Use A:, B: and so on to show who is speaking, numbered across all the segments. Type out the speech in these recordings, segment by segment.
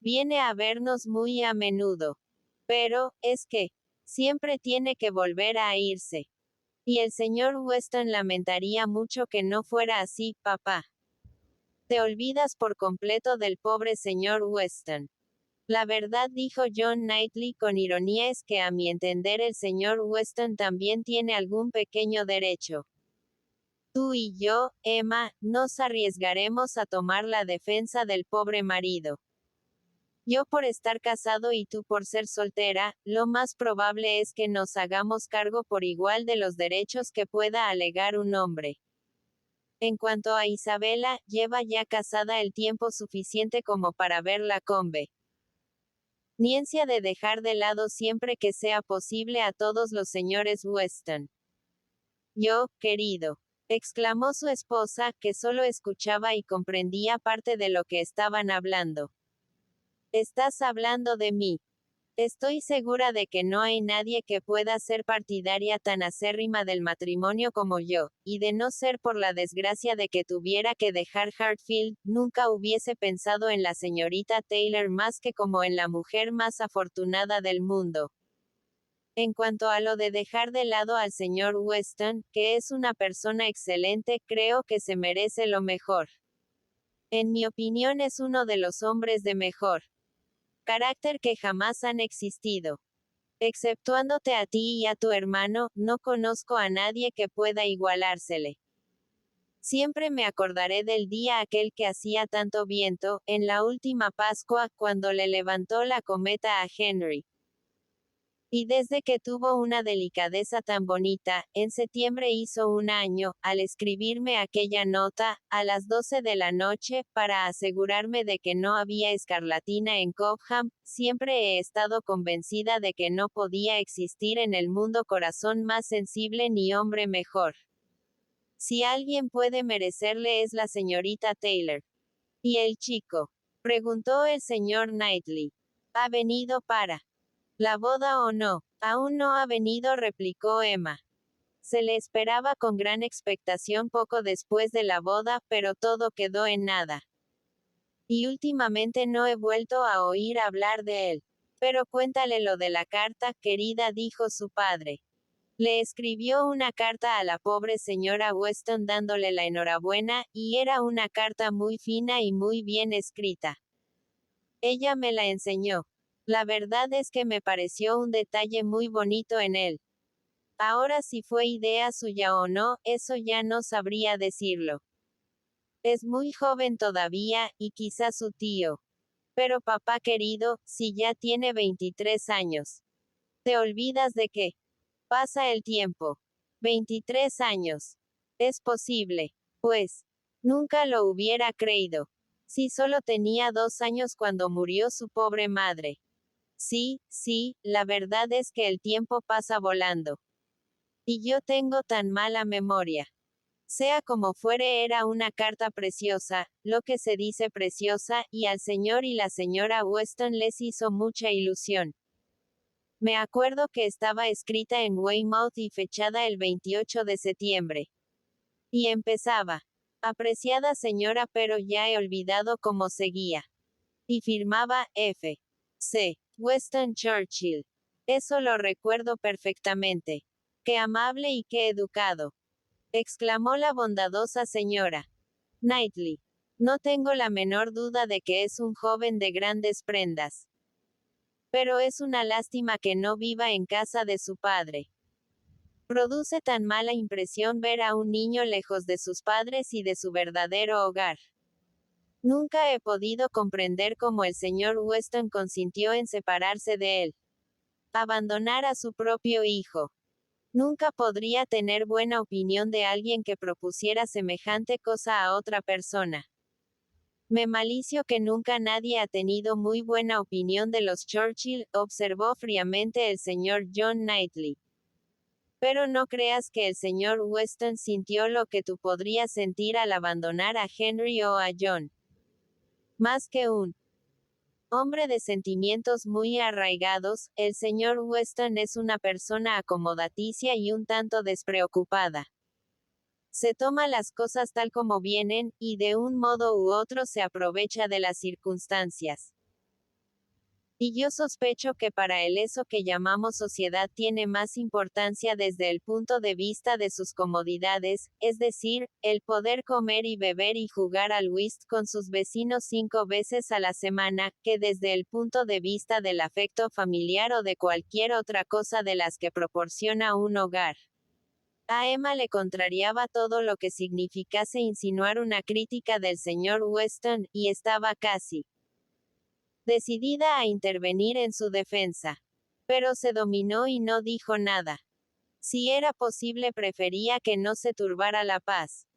A: Viene a vernos muy a menudo. Pero, es que, siempre tiene que volver a irse. Y el señor Weston lamentaría mucho que no fuera así, papá. Te olvidas por completo del pobre señor Weston. La verdad, dijo John Knightley con ironía, es que a mi entender el señor Weston también tiene algún pequeño derecho. Tú y yo, Emma, nos arriesgaremos a tomar la defensa del pobre marido. Yo por estar casado y tú por ser soltera, lo más probable es que nos hagamos cargo por igual de los derechos que pueda alegar un hombre. En cuanto a Isabela, lleva ya casada el tiempo suficiente como para ver la conveniencia de dejar de lado siempre que sea posible a todos los señores Weston. Yo, querido, exclamó su esposa, que solo escuchaba y comprendía parte de lo que estaban hablando. Estás hablando de mí. Estoy segura de que no hay nadie que pueda ser partidaria tan acérrima del matrimonio como yo, y de no ser por la desgracia de que tuviera que dejar Hartfield, nunca hubiese pensado en la señorita Taylor más que como en la mujer más afortunada del mundo. En cuanto a lo de dejar de lado al señor Weston, que es una persona excelente, creo que se merece lo mejor. En mi opinión es uno de los hombres de mejor carácter que jamás han existido. Exceptuándote a ti y a tu hermano, no conozco a nadie que pueda igualársele. Siempre me acordaré del día aquel que hacía tanto viento, en la última Pascua, cuando le levantó la cometa a Henry. Y desde que tuvo una delicadeza tan bonita, en septiembre hizo un año, al escribirme aquella nota, a las 12 de la noche, para asegurarme de que no había escarlatina en Cobham, siempre he estado convencida de que no podía existir en el mundo corazón más sensible ni hombre mejor. Si alguien puede merecerle es la señorita Taylor. ¿Y el chico?, preguntó el señor Knightley. ¿Ha venido para la boda o no? Aún no ha venido, replicó Emma. Se le esperaba con gran expectación poco después de la boda, pero todo quedó en nada. Y últimamente no he vuelto a oír hablar de él. Pero cuéntale lo de la carta, querida, dijo su padre. Le escribió una carta a la pobre señora Weston dándole la enhorabuena, y era una carta muy fina y muy bien escrita. Ella me la enseñó. La verdad es que me pareció un detalle muy bonito en él. Ahora si fue idea suya o no, eso ya no sabría decirlo. Es muy joven todavía, y quizá su tío. Pero papá querido, si ya tiene 23 años. ¿Te olvidas de que pasa el tiempo? 23 años. Es posible. Pues, nunca lo hubiera creído. Si solo tenía 2 años cuando murió su pobre madre. Sí, sí, la verdad es que el tiempo pasa volando. Y yo tengo tan mala memoria. Sea como fuere, era una carta preciosa, lo que se dice preciosa, y al señor y la señora Weston les hizo mucha ilusión. Me acuerdo que estaba escrita en Weymouth y fechada el 28 de septiembre. Y empezaba. Apreciada señora, pero ya he olvidado cómo seguía. Y firmaba, F. C. Weston Churchill. Eso lo recuerdo perfectamente. Qué amable y qué educado, exclamó la bondadosa señora Knightley. No tengo la menor duda de que es un joven de grandes prendas. Pero es una lástima que no viva en casa de su padre. Produce tan mala impresión ver a un niño lejos de sus padres y de su verdadero hogar. Nunca he podido comprender cómo el señor Weston consintió en separarse de él. Abandonar a su propio hijo. Nunca podría tener buena opinión de alguien que propusiera semejante cosa a otra persona. Me malicio que nunca nadie ha tenido muy buena opinión de los Churchill, observó fríamente el señor John Knightley. Pero no creas que el señor Weston sintió lo que tú podrías sentir al abandonar a Henry o a John. Más que un hombre de sentimientos muy arraigados, el señor Weston es una persona acomodaticia y un tanto despreocupada. Se toma las cosas tal como vienen, y de un modo u otro se aprovecha de las circunstancias. Y yo sospecho que para él eso que llamamos sociedad tiene más importancia desde el punto de vista de sus comodidades, es decir, el poder comer y beber y jugar al whist con sus vecinos 5 veces a la semana, que desde el punto de vista del afecto familiar o de cualquier otra cosa de las que proporciona un hogar. A Emma le contrariaba todo lo que significase insinuar una crítica del señor Weston, y estaba casi decidida a intervenir en su defensa. Pero se dominó y no dijo nada. Si era posible, prefería que no se turbara la paz.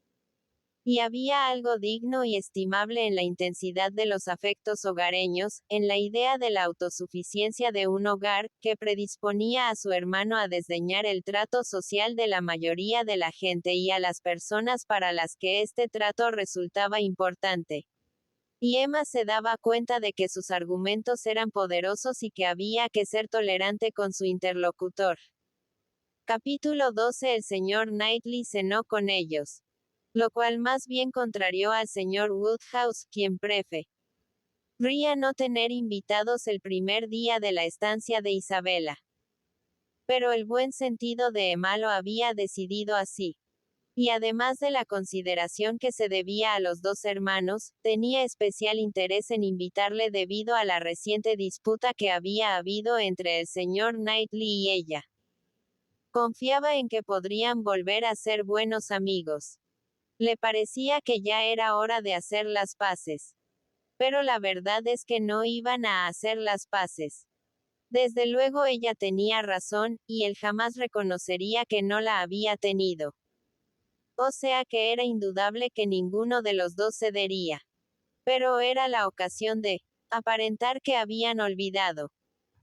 A: Y había algo digno y estimable en la intensidad de los afectos hogareños, en la idea de la autosuficiencia de un hogar, que predisponía a su hermano a desdeñar el trato social de la mayoría de la gente y a las personas para las que este trato resultaba importante. Y Emma se daba cuenta de que sus argumentos eran poderosos y que había que ser tolerante con su interlocutor. Capítulo 12. El señor Knightley cenó con ellos. Lo cual más bien contrarió al señor Woodhouse, quien prefería no tener invitados el primer día de la estancia de Isabela. Pero el buen sentido de Emma lo había decidido así. Y además de la consideración que se debía a los dos hermanos, tenía especial interés en invitarle debido a la reciente disputa que había habido entre el señor Knightley y ella. Confiaba en que podrían volver a ser buenos amigos. Le parecía que ya era hora de hacer las paces. Pero la verdad es que no iban a hacer las paces. Desde luego ella tenía razón, y él jamás reconocería que no la había tenido. O sea que era indudable que ninguno de los dos cedería. Pero era la ocasión de aparentar que habían olvidado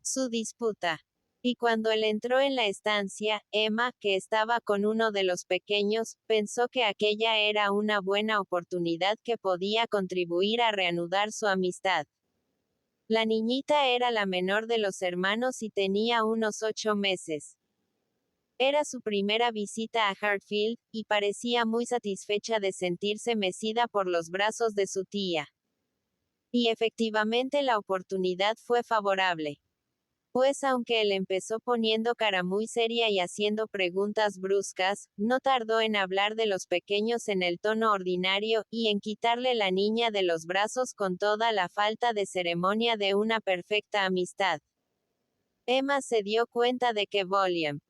A: su disputa. Y cuando él entró en la estancia, Emma, que estaba con uno de los pequeños, pensó que aquella era una buena oportunidad que podía contribuir a reanudar su amistad. La niñita era la menor de los hermanos y tenía unos 8 meses. Era su primera visita a Hartfield, y parecía muy satisfecha de sentirse mecida por los brazos de su tía. Y efectivamente la oportunidad fue favorable. Pues aunque él empezó poniendo cara muy seria y haciendo preguntas bruscas, no tardó en hablar de los pequeños en el tono ordinario, y en quitarle la niña de los brazos con toda la falta de ceremonia de una perfecta amistad. Emma se dio cuenta de que William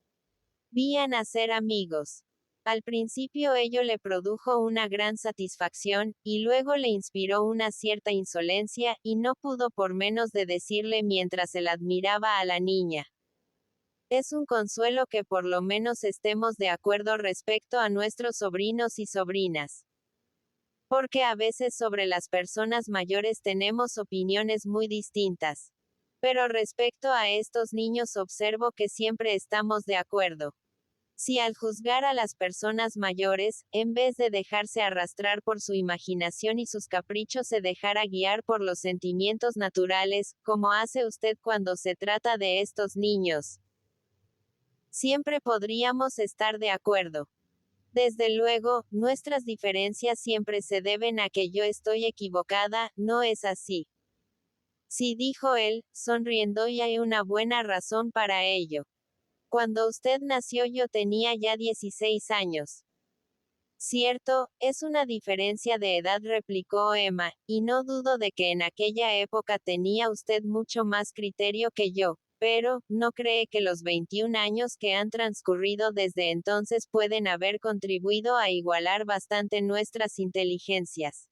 A: vían a ser amigos. Al principio ello le produjo una gran satisfacción, y luego le inspiró una cierta insolencia, y no pudo por menos de decirle mientras él admiraba a la niña. Es un consuelo que por lo menos estemos de acuerdo respecto a nuestros sobrinos y sobrinas. Porque a veces sobre las personas mayores tenemos opiniones muy distintas. Pero respecto a estos niños observo que siempre estamos de acuerdo. Si al juzgar a las personas mayores, en vez de dejarse arrastrar por su imaginación y sus caprichos, se dejara guiar por los sentimientos naturales, como hace usted cuando se trata de estos niños, siempre podríamos estar de acuerdo. Desde luego, nuestras diferencias siempre se deben a que yo estoy equivocada, ¿no es así? Sí, dijo él, sonriendo, y hay una buena razón para ello. Cuando usted nació yo tenía ya 16 años. Cierto, es una diferencia de edad, replicó Emma, y no dudo de que en aquella época tenía usted mucho más criterio que yo, pero, ¿no cree que los 21 años que han transcurrido desde entonces pueden haber contribuido a igualar bastante nuestras inteligencias?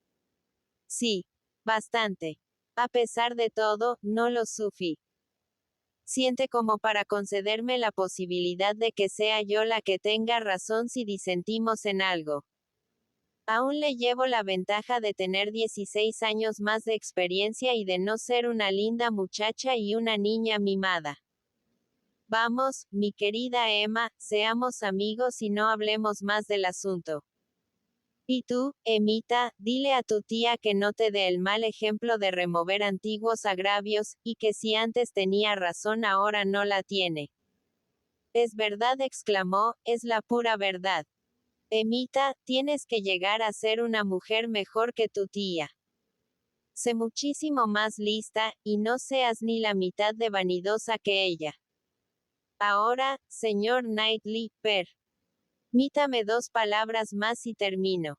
A: Sí, bastante. A pesar de todo, no lo siente como para concederme la posibilidad de que sea yo la que tenga razón si disentimos en algo. Aún le llevo la ventaja de tener 16 años más de experiencia y de no ser una linda muchacha y una niña mimada. Vamos, mi querida Emma, seamos amigos y no hablemos más del asunto. Y tú, Emita, dile a tu tía que no te dé el mal ejemplo de remover antiguos agravios, y que si antes tenía razón ahora no la tiene. Es verdad, exclamó, es la pura verdad. Emita, tienes que llegar a ser una mujer mejor que tu tía. Sé muchísimo más lista, y no seas ni la mitad de vanidosa que ella. Ahora, señor Knightley, permítame 2 palabras más y termino.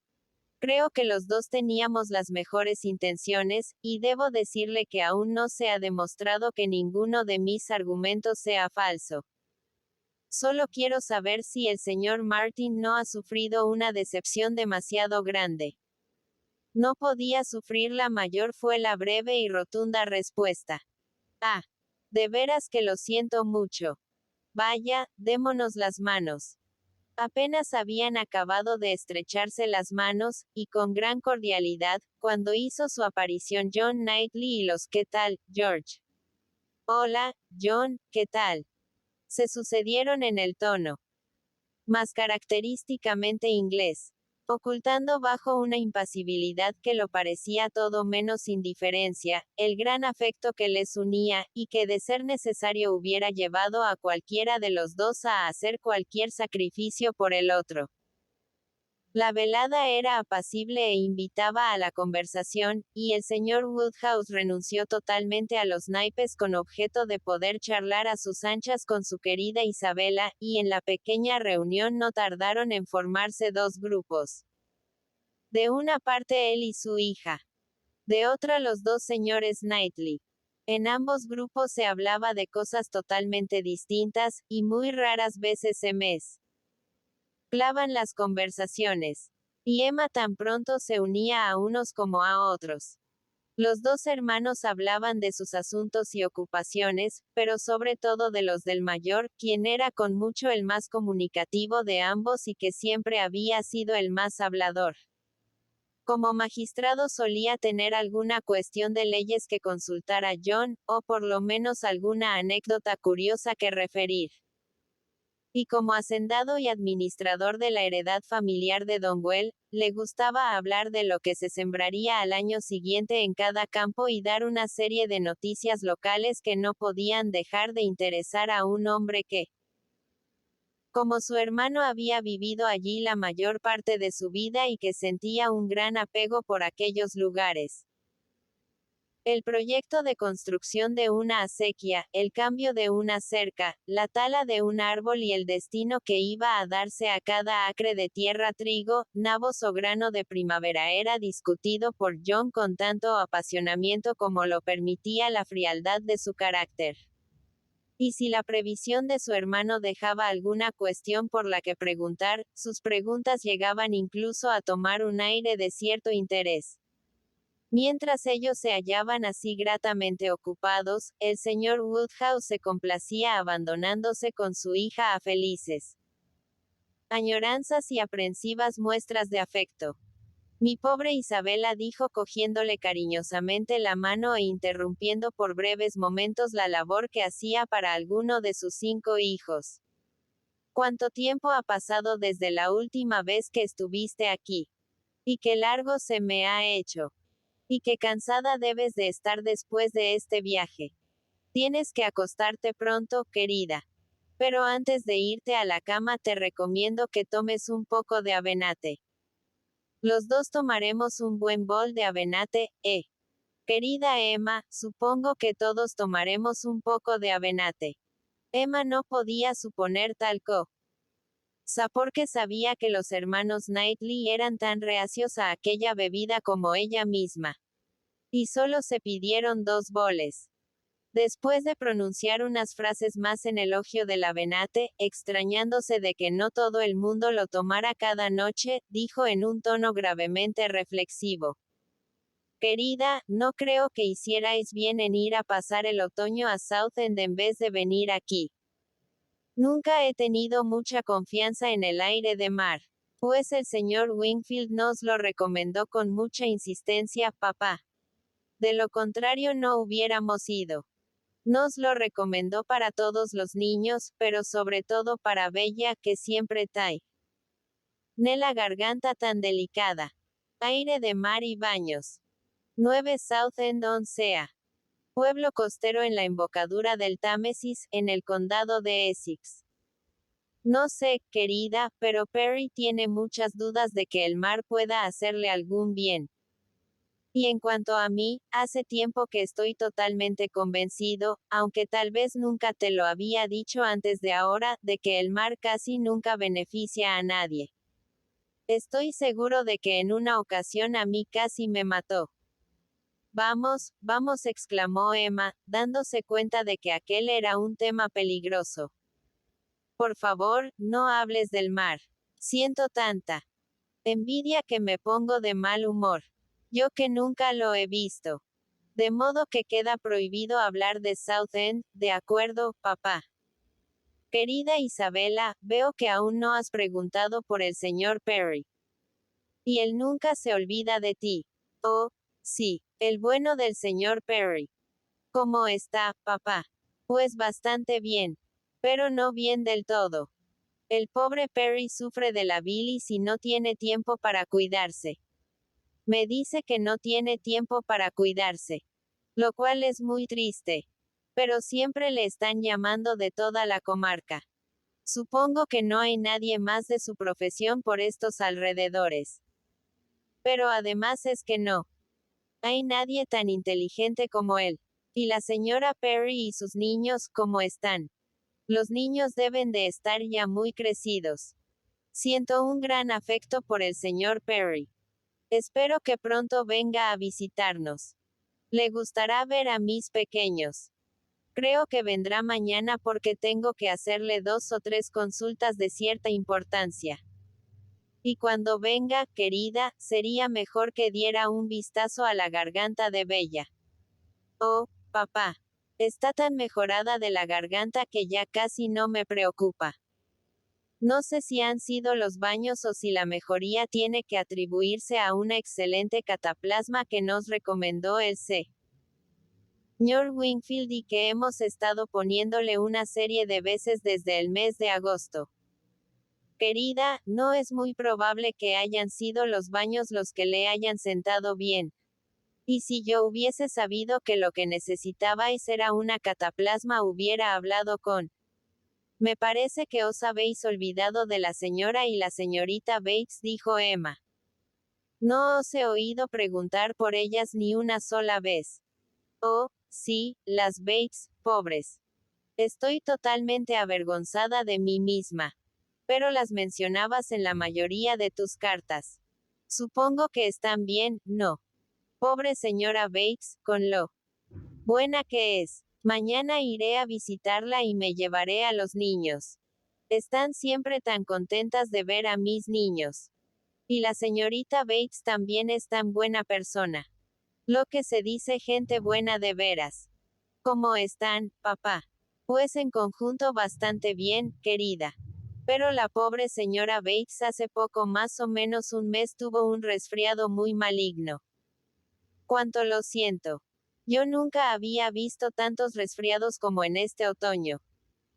A: Creo que los dos teníamos las mejores intenciones, y debo decirle que aún no se ha demostrado que ninguno de mis argumentos sea falso. Solo quiero saber si el señor Martin no ha sufrido una decepción demasiado grande. No podía sufrirla mayor, fue la breve y rotunda respuesta. Ah, de veras que lo siento mucho. Vaya, démonos las manos. Apenas habían acabado de estrecharse las manos, y con gran cordialidad, cuando hizo su aparición John Knightley y los ¿qué tal, George? Hola, John, ¿qué tal? Se sucedieron en el tono más característicamente inglés, ocultando bajo una impasibilidad que lo parecía todo menos indiferencia, el gran afecto que les unía, y que de ser necesario hubiera llevado a cualquiera de los dos a hacer cualquier sacrificio por el otro. La velada era apacible e invitaba a la conversación, y el señor Woodhouse renunció totalmente a los naipes con objeto de poder charlar a sus anchas con su querida Isabela, y en la pequeña reunión no tardaron en formarse 2 grupos. De una parte él y su hija. De otra los 2 señores Knightley. En ambos grupos se hablaba de cosas totalmente distintas, y muy raras veces se mezclaban las conversaciones. Y Emma tan pronto se unía a unos como a otros. Los 2 hermanos hablaban de sus asuntos y ocupaciones, pero sobre todo de los del mayor, quien era con mucho el más comunicativo de ambos y que siempre había sido el más hablador. Como magistrado solía tener alguna cuestión de leyes que consultar a John, o por lo menos alguna anécdota curiosa que referir. Y como hacendado y administrador de la heredad familiar de Donwell, le gustaba hablar de lo que se sembraría al año siguiente en cada campo y dar una serie de noticias locales que no podían dejar de interesar a un hombre que, como su hermano, había vivido allí la mayor parte de su vida y que sentía un gran apego por aquellos lugares. El proyecto de construcción de una acequia, el cambio de una cerca, la tala de un árbol y el destino que iba a darse a cada acre de tierra, trigo, nabos o grano de primavera era discutido por John con tanto apasionamiento como lo permitía la frialdad de su carácter. Y si la previsión de su hermano dejaba alguna cuestión por la que preguntar, sus preguntas llegaban incluso a tomar un aire de cierto interés. Mientras ellos se hallaban así gratamente ocupados, el señor Woodhouse se complacía abandonándose con su hija a felices añoranzas y aprensivas muestras de afecto. Mi pobre Isabela, dijo cogiéndole cariñosamente la mano e interrumpiendo por breves momentos la labor que hacía para alguno de sus 5 hijos. ¿Cuánto tiempo ha pasado desde la última vez que estuviste aquí? Y qué largo se me ha hecho. Y qué cansada debes de estar después de este viaje. Tienes que acostarte pronto, querida. Pero antes de irte a la cama te recomiendo que tomes un poco de avenate. Los dos tomaremos un buen bol de avenate, querida Emma, supongo que todos tomaremos un poco de avenate. Emma no podía suponer tal cosa porque sabía que los hermanos Knightley eran tan reacios a aquella bebida como ella misma. Y solo se pidieron 2 boles. Después de pronunciar unas frases más en elogio del avenate, extrañándose de que no todo el mundo lo tomara cada noche, dijo en un tono gravemente reflexivo. Querida, no creo que hicierais bien en ir a pasar el otoño a Southend en vez de venir aquí. Nunca he tenido mucha confianza en el aire de mar. Pues el señor Wingfield nos lo recomendó con mucha insistencia, papá. De lo contrario no hubiéramos ido. Nos lo recomendó para todos los niños, pero sobre todo para Bella, que siempre trae la garganta tan delicada. Aire de mar y baños. 9 Southend-on-Sea. Pueblo costero en la embocadura del Támesis, en el condado de Essex. No sé, querida, pero Perry tiene muchas dudas de que el mar pueda hacerle algún bien. Y en cuanto a mí, hace tiempo que estoy totalmente convencido, aunque tal vez nunca te lo había dicho antes de ahora, de que el mar casi nunca beneficia a nadie. Estoy seguro de que en una ocasión a mí casi me mató. Vamos, vamos, exclamó Emma, dándose cuenta de que aquel era un tema peligroso. Por favor, no hables del mar. Siento tanta envidia que me pongo de mal humor. Yo que nunca lo he visto. De modo que queda prohibido hablar de Southend, ¿de acuerdo, papá? Querida Isabela, veo que aún no has preguntado por el señor Perry. Y él nunca se olvida de ti. Oh, sí, el bueno del señor Perry. ¿Cómo está, papá? Pues bastante bien. Pero no bien del todo. El pobre Perry sufre de la bilis y no tiene tiempo para cuidarse. Me dice que no tiene tiempo para cuidarse. Lo cual es muy triste. Pero siempre le están llamando de toda la comarca. Supongo que no hay nadie más de su profesión por estos alrededores. Pero además es que no hay nadie tan inteligente como él. Y la señora Perry y sus niños, ¿cómo están? Los niños deben de estar ya muy crecidos. Siento un gran afecto por el señor Perry. Espero que pronto venga a visitarnos. Le gustará ver a mis pequeños. Creo que vendrá mañana porque tengo que hacerle 2 o 3 consultas de cierta importancia. Y cuando venga, querida, sería mejor que diera un vistazo a la garganta de Bella. Oh, papá. Está tan mejorada de la garganta que ya casi no me preocupa. No sé si han sido los baños o si la mejoría tiene que atribuirse a una excelente cataplasma que nos recomendó el Sr. Wingfield y que hemos estado poniéndole una serie de veces desde el mes de agosto. Querida, no es muy probable que hayan sido los baños los que le hayan sentado bien. Y si yo hubiese sabido que lo que necesitabais era una cataplasma hubiera hablado con. Me parece que os habéis olvidado de la señora y la señorita Bates, dijo Emma. No os he oído preguntar por ellas ni una sola vez. Oh, sí, las Bates, pobres. Estoy totalmente avergonzada de mí misma. Pero las mencionabas en la mayoría de tus cartas. Supongo que están bien, ¿no? Pobre señora Bates, con lo buena que es. Mañana iré a visitarla y me llevaré a los niños. Están siempre tan contentas de ver a mis niños. Y la señorita Bates también es tan buena persona. Lo que se dice gente buena de veras. ¿Cómo están, papá? Pues en conjunto bastante bien, querida. Pero la pobre señora Bates hace poco más o menos un mes tuvo un resfriado muy maligno. Cuánto lo siento. Yo nunca había visto tantos resfriados como en este otoño.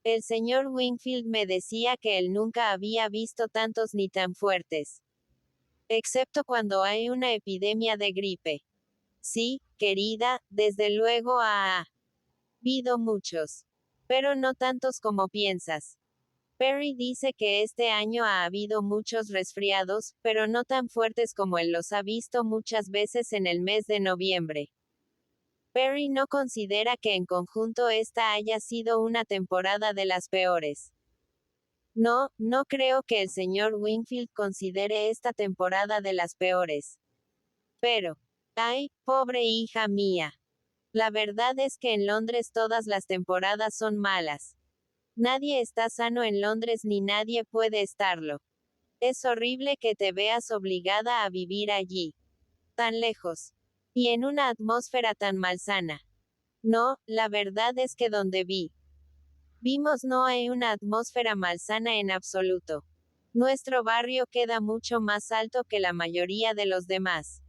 A: El señor Wingfield me decía que él nunca había visto tantos ni tan fuertes. Excepto cuando hay una epidemia de gripe. Sí, querida, desde luego ha habido muchos. Pero no tantos como piensas. Perry dice que este año ha habido muchos resfriados, pero no tan fuertes como él los ha visto muchas veces en el mes de noviembre. Perry no considera que en conjunto esta haya sido una temporada de las peores. No, no creo que el señor Wingfield considere esta temporada de las peores. Pero, ay, pobre hija mía. La verdad es que en Londres todas las temporadas son malas. Nadie está sano en Londres ni nadie puede estarlo. Es horrible que te veas obligada a vivir allí. Tan lejos. Y en una atmósfera tan malsana. No, la verdad es que donde vimos no hay una atmósfera malsana en absoluto. Nuestro barrio queda mucho más alto que la mayoría de los demás.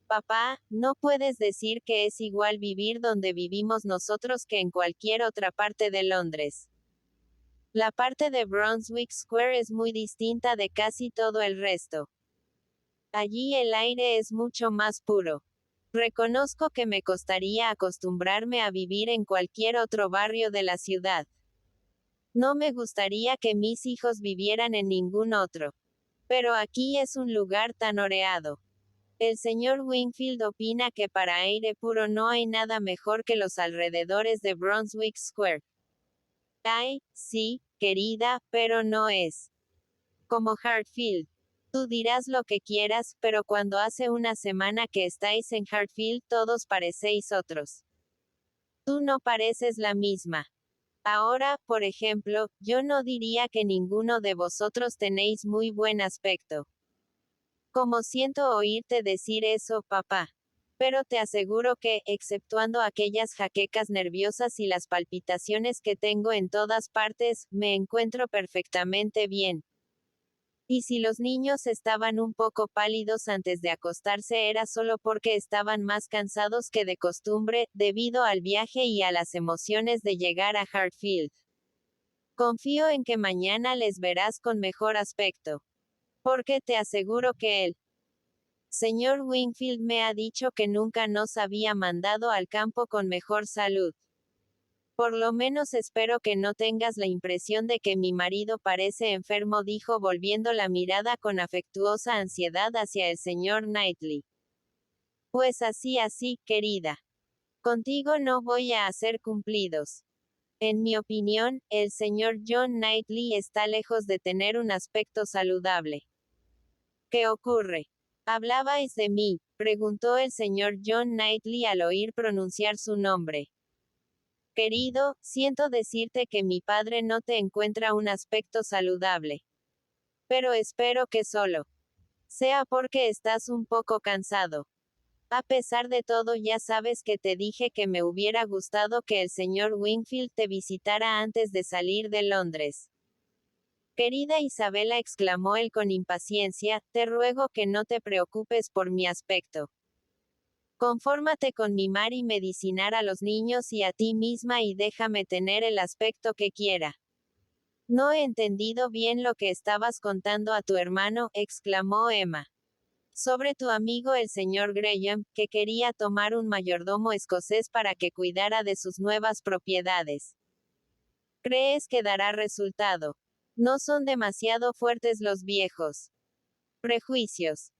A: Papá, no puedes decir que es igual vivir donde vivimos nosotros que en cualquier otra parte de Londres. La parte de Brunswick Square es muy distinta de casi todo el resto. Allí el aire es mucho más puro. Reconozco que me costaría acostumbrarme a vivir en cualquier otro barrio de la ciudad. No me gustaría que mis hijos vivieran en ningún otro. Pero aquí es un lugar tan oreado. El señor Wingfield opina que para aire puro no hay nada mejor que los alrededores de Brunswick Square. Ay, sí, querida, pero no es como Hartfield. Tú dirás lo que quieras, pero cuando hace una semana que estáis en Hartfield todos parecéis otros. Tú no pareces la misma. Ahora, por ejemplo, yo no diría que ninguno de vosotros tenéis muy buen aspecto. Como siento oírte decir eso, papá. Pero te aseguro que, exceptuando aquellas jaquecas nerviosas y las palpitaciones que tengo en todas partes, me encuentro perfectamente bien. Y si los niños estaban un poco pálidos antes de acostarse era solo porque estaban más cansados que de costumbre, debido al viaje y a las emociones de llegar a Hartfield. Confío en que mañana les verás con mejor aspecto. Porque te aseguro que el señor Wingfield me ha dicho que nunca nos había mandado al campo con mejor salud. Por lo menos espero que no tengas la impresión de que mi marido parece enfermo, dijo volviendo la mirada con afectuosa ansiedad hacia el señor Knightley. Pues así, querida. Contigo no voy a hacer cumplidos. En mi opinión, el señor John Knightley está lejos de tener un aspecto saludable. ¿Qué ocurre? ¿Hablabais de mí?, preguntó el señor John Knightley al oír pronunciar su nombre. Querido, siento decirte que mi padre no te encuentra un aspecto saludable. Pero espero que solo sea porque estás un poco cansado. A pesar de todo, ya sabes que te dije que me hubiera gustado que el señor Wingfield te visitara antes de salir de Londres. Querida Isabela, exclamó él con impaciencia, te ruego que no te preocupes por mi aspecto. Confórmate con mimar y medicinar a los niños y a ti misma y déjame tener el aspecto que quiera. No he entendido bien lo que estabas contando a tu hermano, exclamó Emma. Sobre tu amigo el señor Graham, que quería tomar un mayordomo escocés para que cuidara de sus nuevas propiedades. ¿Crees que dará resultado? No son demasiado fuertes los viejos prejuicios.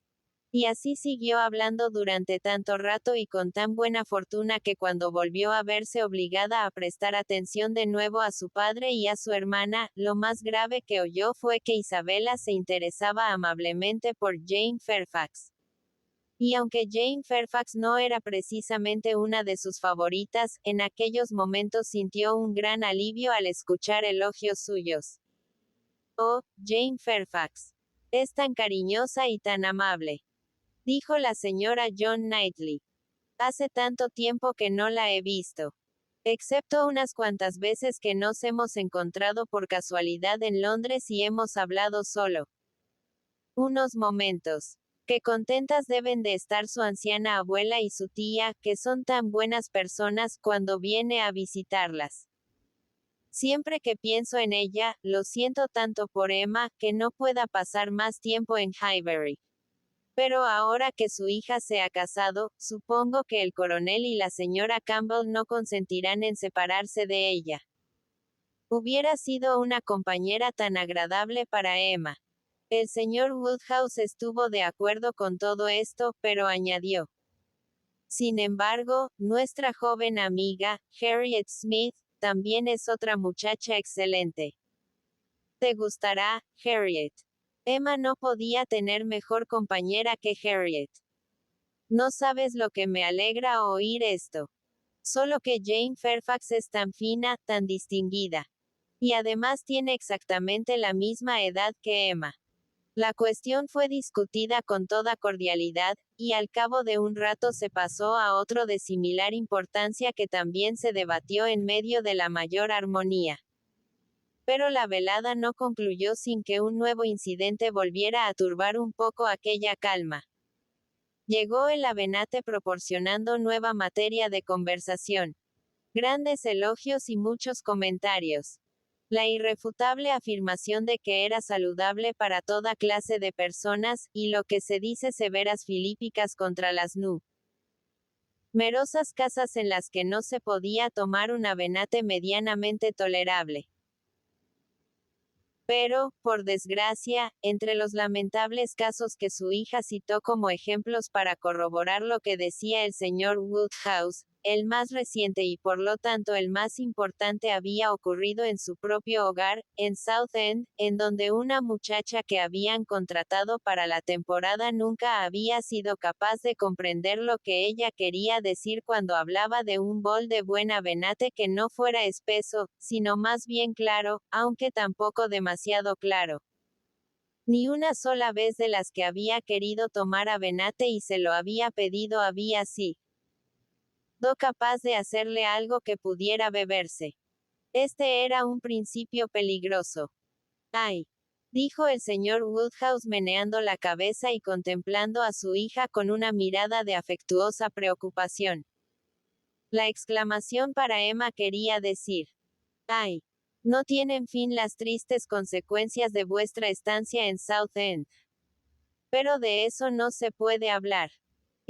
A: Y así siguió hablando durante tanto rato y con tan buena fortuna que cuando volvió a verse obligada a prestar atención de nuevo a su padre y a su hermana, lo más grave que oyó fue que Isabela se interesaba amablemente por Jane Fairfax. Y aunque Jane Fairfax no era precisamente una de sus favoritas, en aquellos momentos sintió un gran alivio al escuchar elogios suyos. Oh, Jane Fairfax. Es tan cariñosa y tan amable, dijo la señora John Knightley. Hace tanto tiempo que no la he visto. Excepto unas cuantas veces que nos hemos encontrado por casualidad en Londres y hemos hablado solo unos momentos. Qué contentas deben de estar su anciana abuela y su tía, que son tan buenas personas, cuando viene a visitarlas. Siempre que pienso en ella, lo siento tanto por Emma, que no pueda pasar más tiempo en Highbury. Pero ahora que su hija se ha casado, supongo que el coronel y la señora Campbell no consentirán en separarse de ella. Hubiera sido una compañera tan agradable para Emma. El señor Woodhouse estuvo de acuerdo con todo esto, pero añadió. Sin embargo, nuestra joven amiga, Harriet Smith, también es otra muchacha excelente. ¿Te gustará, Harriet? Emma no podía tener mejor compañera que Harriet. No sabes lo que me alegra oír esto. Solo que Jane Fairfax es tan fina, tan distinguida. Y además tiene exactamente la misma edad que Emma. La cuestión fue discutida con toda cordialidad, y al cabo de un rato se pasó a otro de similar importancia que también se debatió en medio de la mayor armonía. Pero la velada no concluyó sin que un nuevo incidente volviera a turbar un poco aquella calma. Llegó el avenate proporcionando nueva materia de conversación. Grandes elogios y muchos comentarios. La irrefutable afirmación de que era saludable para toda clase de personas, y lo que se dice severas filípicas contra las numerosas casas en las que no se podía tomar un avenate medianamente tolerable. Pero, por desgracia, entre los lamentables casos que su hija citó como ejemplos para corroborar lo que decía el señor Woodhouse, el más reciente y por lo tanto el más importante había ocurrido en su propio hogar, en South End, en donde una muchacha que habían contratado para la temporada nunca había sido capaz de comprender lo que ella quería decir cuando hablaba de un bol de buen avenate que no fuera espeso, sino más bien claro, aunque tampoco demasiado claro. Ni una sola vez de las que había querido tomar avenate y se lo había pedido había sido capaz de hacerle algo que pudiera beberse. Este era un principio peligroso. ¡Ay! Dijo el señor Woodhouse meneando la cabeza y contemplando a su hija con una mirada de afectuosa preocupación. La exclamación para Emma quería decir: ¡ay! No tienen fin las tristes consecuencias de vuestra estancia en South End. Pero de eso no se puede hablar.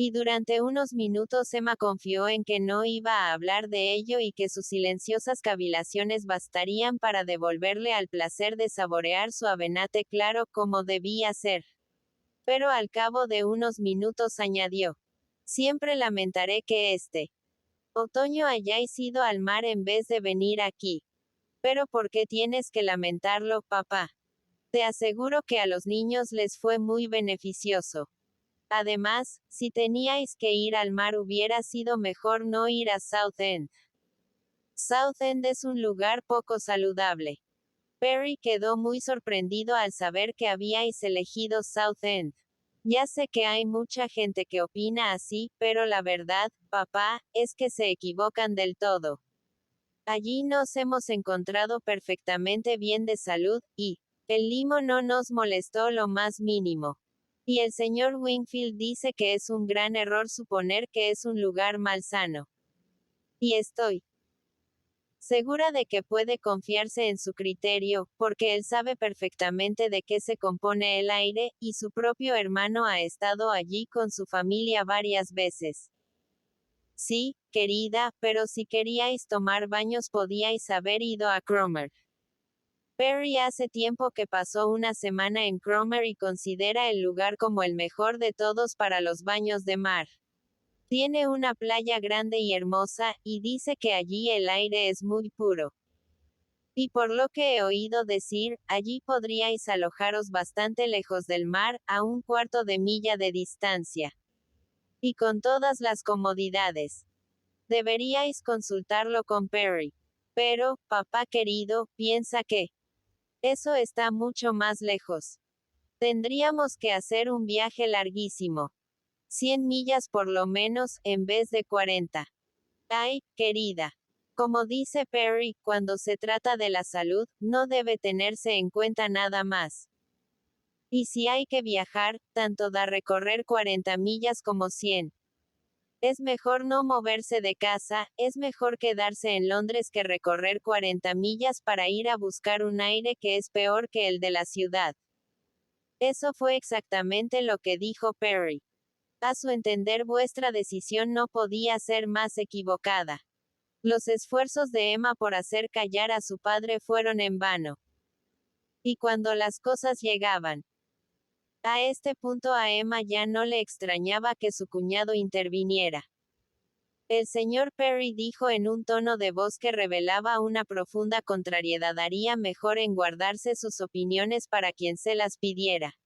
A: Y durante unos minutos Emma confió en que no iba a hablar de ello y que sus silenciosas cavilaciones bastarían para devolverle al placer de saborear su avenate claro como debía ser. Pero al cabo de unos minutos añadió: siempre lamentaré que este otoño hayáis ido al mar en vez de venir aquí. Pero ¿por qué tienes que lamentarlo, papá? Te aseguro que a los niños les fue muy beneficioso. Además, si teníais que ir al mar hubiera sido mejor no ir a Southend. Southend es un lugar poco saludable. Perry quedó muy sorprendido al saber que habíais elegido Southend. Ya sé que hay mucha gente que opina así, pero la verdad, papá, es que se equivocan del todo. Allí nos hemos encontrado perfectamente bien de salud, y el limo no nos molestó lo más mínimo. Y el señor Wingfield dice que es un gran error suponer que es un lugar malsano. Y estoy segura de que puede confiarse en su criterio, porque él sabe perfectamente de qué se compone el aire, y su propio hermano ha estado allí con su familia varias veces. Sí, querida, pero si queríais tomar baños podíais haber ido a Cromer. Perry hace tiempo que pasó una semana en Cromer y considera el lugar como el mejor de todos para los baños de mar. Tiene una playa grande y hermosa, y dice que allí el aire es muy puro. Y por lo que he oído decir, allí podríais alojaros bastante lejos del mar, a un cuarto de milla de distancia. Y con todas las comodidades. Deberíais consultarlo con Perry. Pero, papá querido, piensa que eso está mucho más lejos. Tendríamos que hacer un viaje larguísimo. 100 millas por lo menos, en vez de 40. Ay, querida. Como dice Perry, cuando se trata de la salud, no debe tenerse en cuenta nada más. Y si hay que viajar, tanto da recorrer 40 millas como 100. Es mejor no moverse de casa, es mejor quedarse en Londres que recorrer 40 millas para ir a buscar un aire que es peor que el de la ciudad. Eso fue exactamente lo que dijo Perry. A su entender vuestra decisión no podía ser más equivocada. Los esfuerzos de Emma por hacer callar a su padre fueron en vano. Y cuando las cosas llegaban a este punto a Emma ya no le extrañaba que su cuñado interviniera. El señor Perry dijo en un tono de voz que revelaba una profunda contrariedad: haría mejor en guardarse sus opiniones para quien se las pidiera.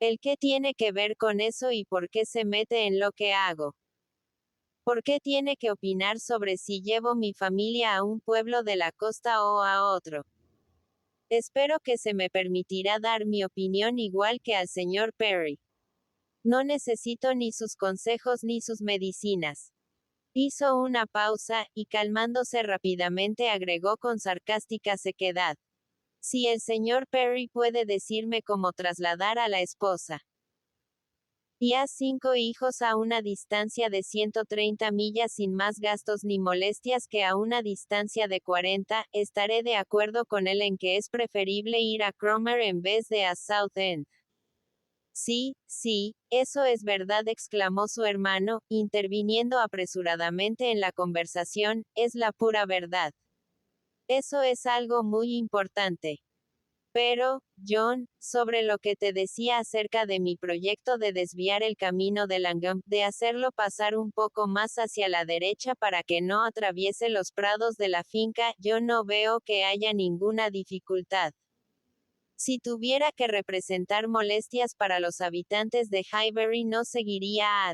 A: ¿El qué tiene que ver con eso y por qué se mete en lo que hago? ¿Por qué tiene que opinar sobre si llevo mi familia a un pueblo de la costa o a otro? Espero que se me permitirá dar mi opinión igual que al señor Perry. No necesito ni sus consejos ni sus medicinas. Hizo una pausa, y calmándose rápidamente agregó con sarcástica sequedad: si el señor Perry puede decirme cómo trasladar a la esposa y a 5 hijos a una distancia de 130 millas sin más gastos ni molestias que a una distancia de 40, estaré de acuerdo con él en que es preferible ir a Cromer en vez de a Southend. Sí, sí, eso es verdad, exclamó su hermano, interviniendo apresuradamente en la conversación, es la pura verdad. Eso es algo muy importante. Pero, John, sobre lo que te decía acerca de mi proyecto de desviar el camino de Langham, de hacerlo pasar un poco más hacia la derecha para que no atraviese los prados de la finca, yo no veo que haya ninguna dificultad. Si tuviera que representar molestias para los habitantes de Highbury no seguiría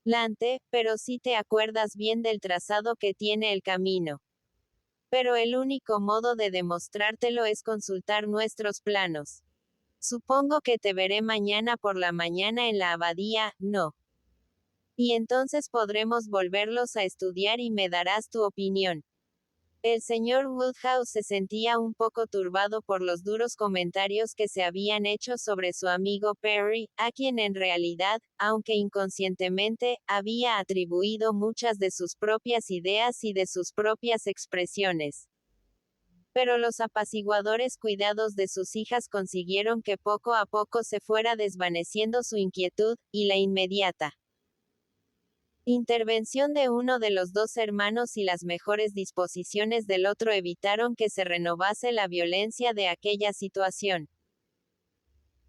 A: adelante, pero sí te acuerdas bien del trazado que tiene el camino. Pero el único modo de demostrártelo es consultar nuestros planos. Supongo que te veré mañana por la mañana en la abadía, ¿no? Y entonces podremos volverlos a estudiar y me darás tu opinión. El señor Woodhouse se sentía un poco turbado por los duros comentarios que se habían hecho sobre su amigo Perry, a quien en realidad, aunque inconscientemente, había atribuido muchas de sus propias ideas y de sus propias expresiones. Pero los apaciguadores cuidados de sus hijas consiguieron que poco a poco se fuera desvaneciendo su inquietud, y la inmediata intervención de uno de los dos hermanos y las mejores disposiciones del otro evitaron que se renovase la violencia de aquella situación.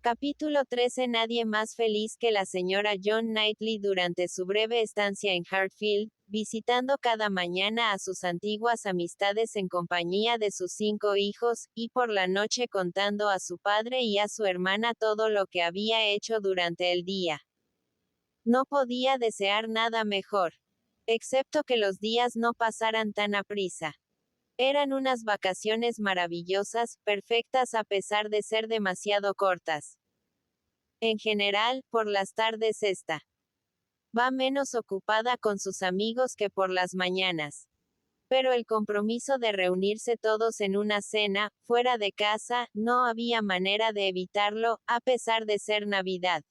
A: Capítulo 13. Nadie más feliz que la señora John Knightley durante su breve estancia en Hartfield, visitando cada mañana a sus antiguas amistades en compañía de sus 5 hijos, y por la noche contando a su padre y a su hermana todo lo que había hecho durante el día. No podía desear nada mejor. Excepto que los días no pasaran tan aprisa. Eran unas vacaciones maravillosas, perfectas a pesar de ser demasiado cortas. En general, por las tardes va menos ocupada con sus amigos que por las mañanas. Pero el compromiso de reunirse todos en una cena, fuera de casa, no había manera de evitarlo, a pesar de ser Navidad.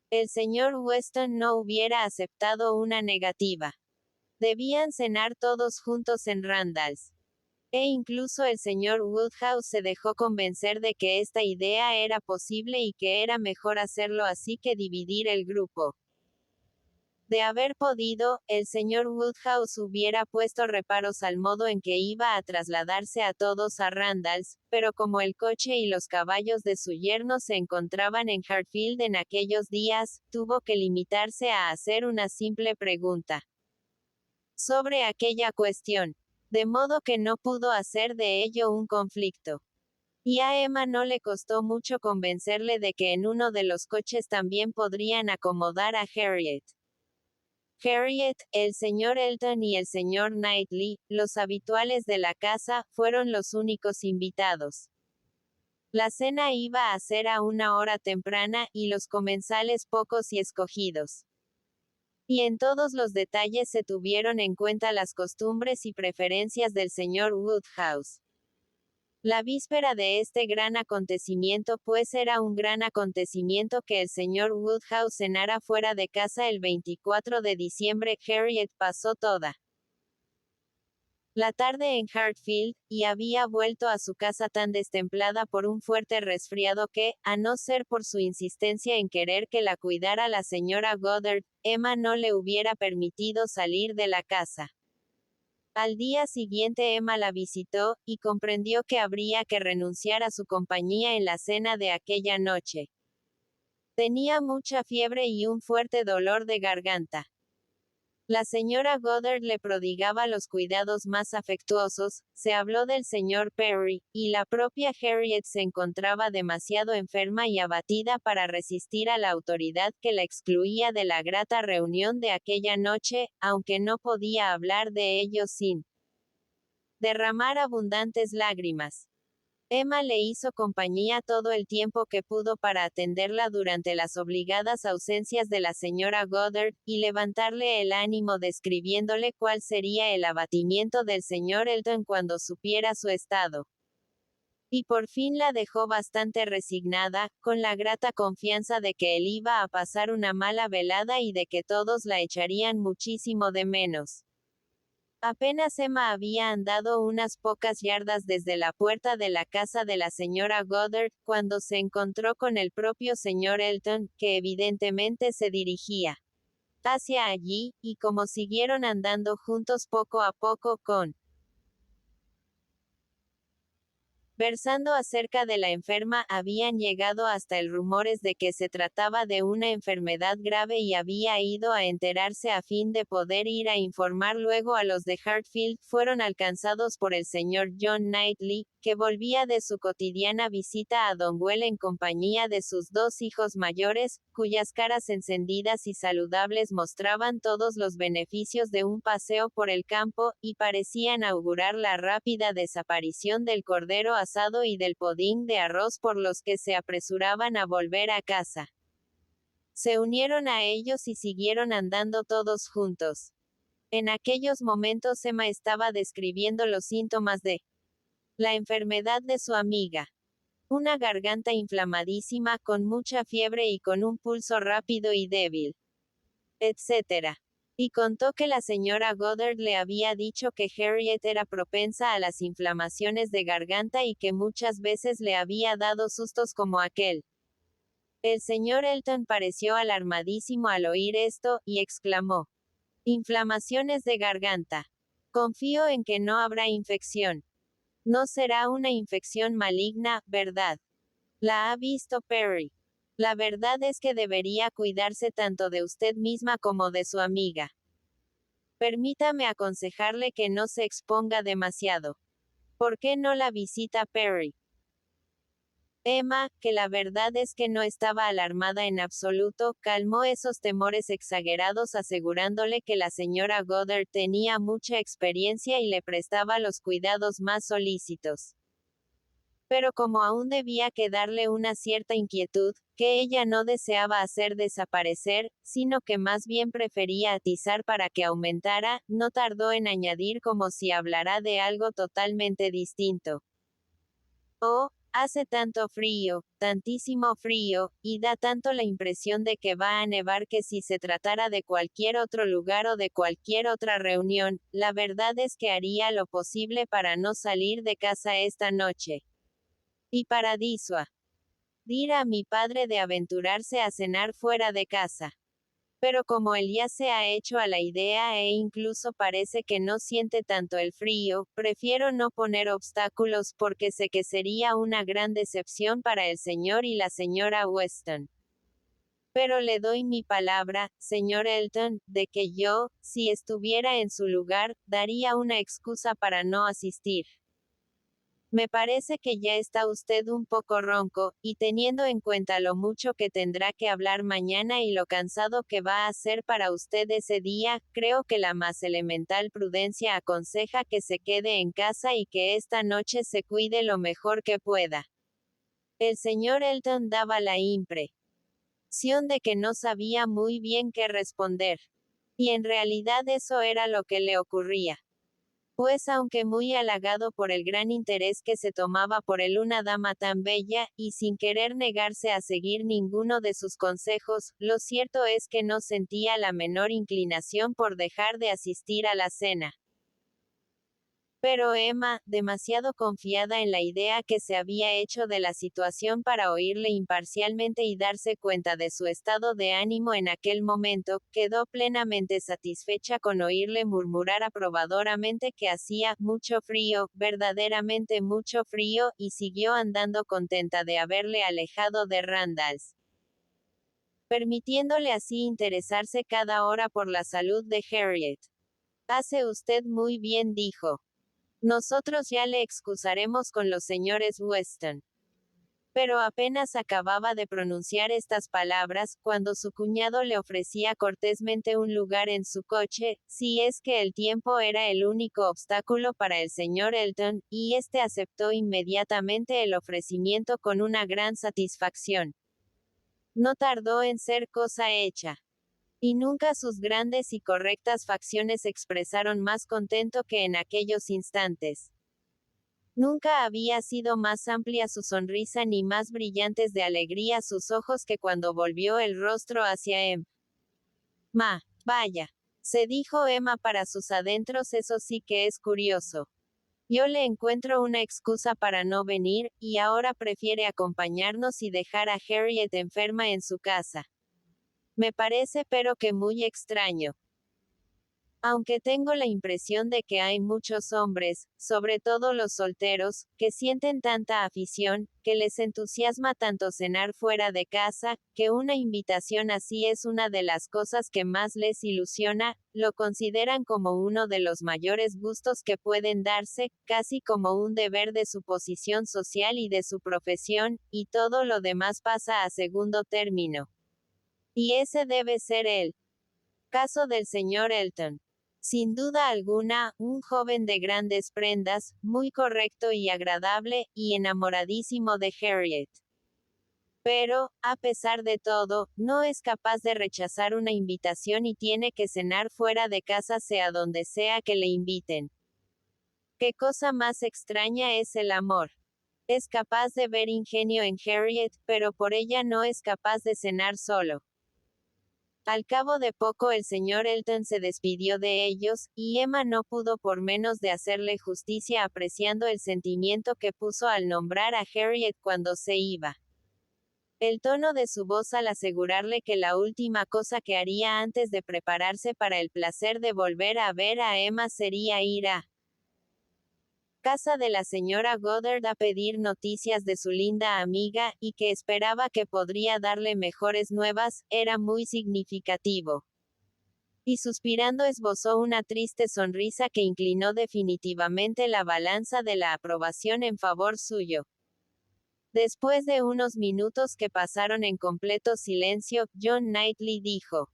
A: El señor Weston no hubiera aceptado una negativa. Debían cenar todos juntos en Randalls. E incluso el señor Woodhouse se dejó convencer de que esta idea era posible y que era mejor hacerlo así que dividir el grupo. De haber podido, el señor Woodhouse hubiera puesto reparos al modo en que iba a trasladarse a todos a Randalls, pero como el coche y los caballos de su yerno se encontraban en Hartfield en aquellos días, tuvo que limitarse a hacer una simple pregunta sobre aquella cuestión. De modo que no pudo hacer de ello un conflicto. Y a Emma no le costó mucho convencerle de que en uno de los coches también podrían acomodar a Harriet. Harriet, el señor Elton y el señor Knightley, los habituales de la casa, fueron los únicos invitados. La cena iba a ser a una hora temprana, y los comensales pocos y escogidos. Y en todos los detalles se tuvieron en cuenta las costumbres y preferencias del señor Woodhouse. La víspera de este gran acontecimiento pues era un gran acontecimiento que el señor Woodhouse cenara fuera de casa el 24 de diciembre. Harriet pasó toda la tarde en Hartfield, y había vuelto a su casa tan destemplada por un fuerte resfriado que, a no ser por su insistencia en querer que la cuidara la señora Goddard, Emma no le hubiera permitido salir de la casa. Al día siguiente Emma la visitó, y comprendió que habría que renunciar a su compañía en la cena de aquella noche. Tenía mucha fiebre y un fuerte dolor de garganta. La señora Goddard le prodigaba los cuidados más afectuosos, se habló del señor Perry, y la propia Harriet se encontraba demasiado enferma y abatida para resistir a la autoridad que la excluía de la grata reunión de aquella noche, aunque no podía hablar de ello sin derramar abundantes lágrimas. Emma le hizo compañía todo el tiempo que pudo para atenderla durante las obligadas ausencias de la señora Goddard, y levantarle el ánimo describiéndole cuál sería el abatimiento del señor Elton cuando supiera su estado. Y por fin la dejó bastante resignada, con la grata confianza de que él iba a pasar una mala velada y de que todos la echarían muchísimo de menos. Apenas Emma había andado unas pocas yardas desde la puerta de la casa de la señora Goddard, cuando se encontró con el propio señor Elton, que evidentemente se dirigía hacia allí, y como siguieron andando juntos poco a poco con Versando acerca de la enferma, habían llegado hasta él rumores de que se trataba de una enfermedad grave y había ido a enterarse a fin de poder ir a informar luego a los de Hartfield. Fueron alcanzados por el señor John Knightley, que volvía de su cotidiana visita a Donwell en compañía de sus dos hijos mayores, cuyas caras encendidas y saludables mostraban todos los beneficios de un paseo por el campo, y parecían augurar la rápida desaparición del cordero asado y del pudín de arroz por los que se apresuraban a volver a casa. Se unieron a ellos y siguieron andando todos juntos. En aquellos momentos Emma estaba describiendo los síntomas de la enfermedad de su amiga. Una garganta inflamadísima, con mucha fiebre y con un pulso rápido y débil, etc. Y contó que la señora Goddard le había dicho que Harriet era propensa a las inflamaciones de garganta y que muchas veces le había dado sustos como aquel. El señor Elton pareció alarmadísimo al oír esto, y exclamó: «Inflamaciones de garganta. Confío en que no habrá infección. No será una infección maligna, ¿verdad? La ha visto Perry. La verdad es que debería cuidarse tanto de usted misma como de su amiga. Permítame aconsejarle que no se exponga demasiado. ¿Por qué no la visita Perry?» Emma, que la verdad es que no estaba alarmada en absoluto, calmó esos temores exagerados asegurándole que la señora Goddard tenía mucha experiencia y le prestaba los cuidados más solícitos. Pero como aún debía quedarle una cierta inquietud, que ella no deseaba hacer desaparecer, sino que más bien prefería atizar para que aumentara, no tardó en añadir como si hablara de algo totalmente distinto. «Oh, hace tanto frío, tantísimo frío, y da tanto la impresión de que va a nevar que si se tratara de cualquier otro lugar o de cualquier otra reunión, la verdad es que haría lo posible para no salir de casa esta noche. Y para disuadir a mi padre de aventurarse a cenar fuera de casa. Pero como él ya se ha hecho a la idea e incluso parece que no siente tanto el frío, prefiero no poner obstáculos porque sé que sería una gran decepción para el señor y la señora Weston. Pero le doy mi palabra, señor Elton, de que yo, si estuviera en su lugar, daría una excusa para no asistir. Me parece que ya está usted un poco ronco, y teniendo en cuenta lo mucho que tendrá que hablar mañana y lo cansado que va a ser para usted ese día, creo que la más elemental prudencia aconseja que se quede en casa y que esta noche se cuide lo mejor que pueda». El señor Elton daba la impresión de que no sabía muy bien qué responder. Y en realidad eso era lo que le ocurría. Pues aunque muy halagado por el gran interés que se tomaba por él una dama tan bella, y sin querer negarse a seguir ninguno de sus consejos, lo cierto es que no sentía la menor inclinación por dejar de asistir a la cena. Pero Emma, demasiado confiada en la idea que se había hecho de la situación para oírle imparcialmente y darse cuenta de su estado de ánimo en aquel momento, quedó plenamente satisfecha con oírle murmurar aprobadoramente que hacía mucho frío, verdaderamente mucho frío, y siguió andando contenta de haberle alejado de Randalls, permitiéndole así interesarse cada hora por la salud de Harriet. «Hace usted muy bien», dijo. «Nosotros ya le excusaremos con los señores Weston». Pero apenas acababa de pronunciar estas palabras, cuando su cuñado le ofrecía cortésmente un lugar en su coche, si es que el tiempo era el único obstáculo para el señor Elton, y éste aceptó inmediatamente el ofrecimiento con una gran satisfacción. No tardó en ser cosa hecha. Y nunca sus grandes y correctas facciones expresaron más contento que en aquellos instantes. Nunca había sido más amplia su sonrisa ni más brillantes de alegría sus ojos que cuando volvió el rostro hacia Emma. «Vaya», se dijo Emma para sus adentros, «eso sí que es curioso. Yo le encuentro una excusa para no venir, y ahora prefiere acompañarnos y dejar a Harriet enferma en su casa. Me parece pero que muy extraño». Aunque tengo la impresión de que hay muchos hombres, sobre todo los solteros, que sienten tanta afición, que les entusiasma tanto cenar fuera de casa, que una invitación así es una de las cosas que más les ilusiona, lo consideran como uno de los mayores gustos que pueden darse, casi como un deber de su posición social y de su profesión, y todo lo demás pasa a segundo término. Y ese debe ser el caso del señor Elton. Sin duda alguna, un joven de grandes prendas, muy correcto y agradable, y enamoradísimo de Harriet. Pero, a pesar de todo, no es capaz de rechazar una invitación y tiene que cenar fuera de casa sea donde sea que le inviten. ¿Qué cosa más extraña es el amor? Es capaz de ver ingenio en Harriet, pero por ella no es capaz de cenar solo. Al cabo de poco el señor Elton se despidió de ellos, y Emma no pudo por menos de hacerle justicia apreciando el sentimiento que puso al nombrar a Harriet cuando se iba. El tono de su voz al asegurarle que la última cosa que haría antes de prepararse para el placer de volver a ver a Emma sería ir a casa de la señora Goddard a pedir noticias de su linda amiga, y que esperaba que podría darle mejores nuevas, era muy significativo. Y suspirando esbozó una triste sonrisa que inclinó definitivamente la balanza de la aprobación en favor suyo. Después de unos minutos que pasaron en completo silencio, John Knightley dijo: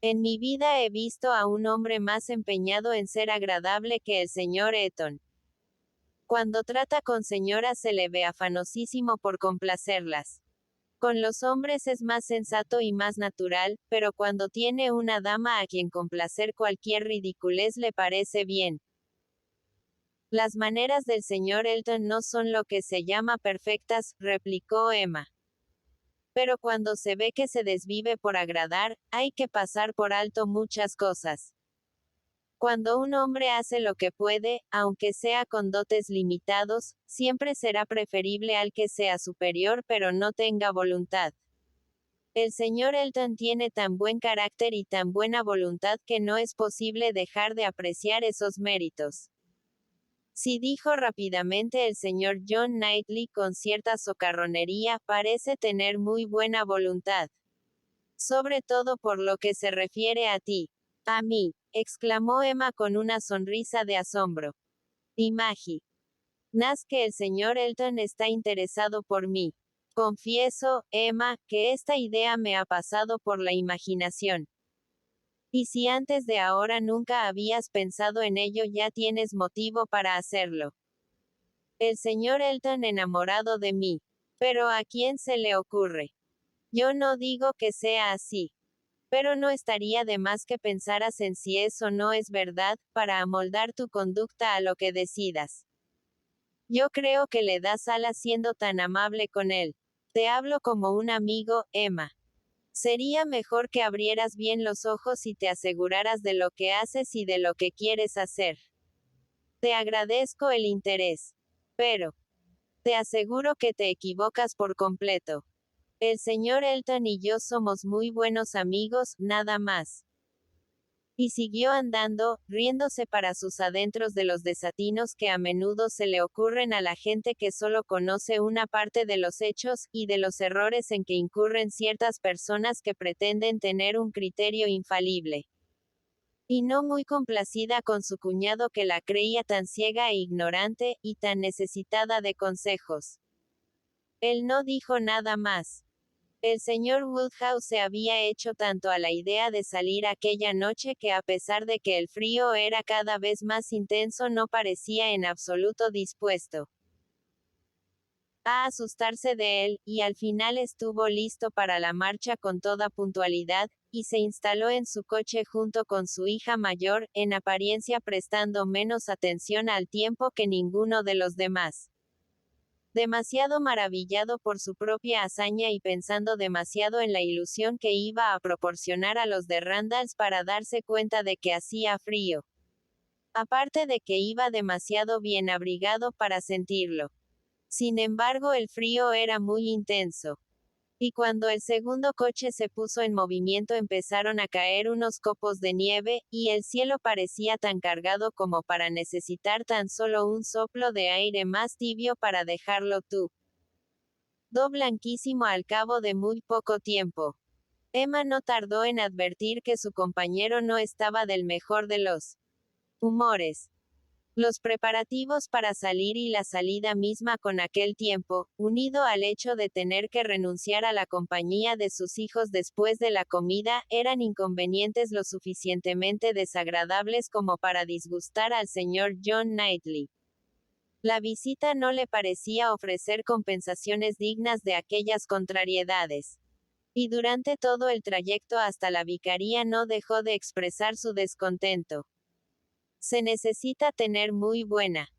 A: En mi vida he visto a un hombre más empeñado en ser agradable que el señor Eton. Cuando trata con señoras se le ve afanosísimo por complacerlas. Con los hombres es más sensato y más natural, pero cuando tiene una dama a quien complacer cualquier ridiculez le parece bien. Las maneras del señor Elton no son lo que se llama perfectas, replicó Emma. Pero cuando se ve que se desvive por agradar, hay que pasar por alto muchas cosas. Cuando un hombre hace lo que puede, aunque sea con dotes limitados, siempre será preferible al que sea superior pero no tenga voluntad. El señor Elton tiene tan buen carácter y tan buena voluntad que no es posible dejar de apreciar esos méritos. Sí, dijo rápidamente el señor John Knightley con cierta socarronería, parece tener muy buena voluntad. Sobre todo por lo que se refiere a ti. A mí, exclamó Emma con una sonrisa de asombro. Imagi. Nas que el señor Elton está interesado por mí. Confieso, Emma, que esta idea me ha pasado por la imaginación. Y si antes de ahora nunca habías pensado en ello, ya tienes motivo para hacerlo. El señor Elton enamorado de mí. Pero ¿a quién se le ocurre? Yo no digo que sea así. Pero no estaría de más que pensaras en si eso no es verdad, para amoldar tu conducta a lo que decidas. Yo creo que le das alas siendo tan amable con él. Te hablo como un amigo, Emma. Sería mejor que abrieras bien los ojos y te aseguraras de lo que haces y de lo que quieres hacer. Te agradezco el interés. Pero, te aseguro que te equivocas por completo. El señor Elton y yo somos muy buenos amigos, nada más. Y siguió andando, riéndose para sus adentros de los desatinos que a menudo se le ocurren a la gente que solo conoce una parte de los hechos, y de los errores en que incurren ciertas personas que pretenden tener un criterio infalible. Y no muy complacida con su cuñado que la creía tan ciega e ignorante, y tan necesitada de consejos. Él no dijo nada más. El señor Woodhouse se había hecho tanto a la idea de salir aquella noche que a pesar de que el frío era cada vez más intenso no parecía en absoluto dispuesto a asustarse de él, y al final estuvo listo para la marcha con toda puntualidad, y se instaló en su coche junto con su hija mayor, en apariencia prestando menos atención al tiempo que ninguno de los demás. Demasiado maravillado por su propia hazaña y pensando demasiado en la ilusión que iba a proporcionar a los de Randalls para darse cuenta de que hacía frío. Aparte de que iba demasiado bien abrigado para sentirlo. Sin embargo, el frío era muy intenso. Y cuando el segundo coche se puso en movimiento empezaron a caer unos copos de nieve, y el cielo parecía tan cargado como para necesitar tan solo un soplo de aire más tibio para dejarlo todo blanquísimo al cabo de muy poco tiempo. Emma no tardó en advertir que su compañero no estaba del mejor de los humores. Los preparativos para salir y la salida misma con aquel tiempo, unido al hecho de tener que renunciar a la compañía de sus hijos después de la comida, eran inconvenientes lo suficientemente desagradables como para disgustar al señor John Knightley. La visita no le parecía ofrecer compensaciones dignas de aquellas contrariedades. Y durante todo el trayecto hasta la vicaría no dejó de expresar su descontento. Se necesita tener muy buena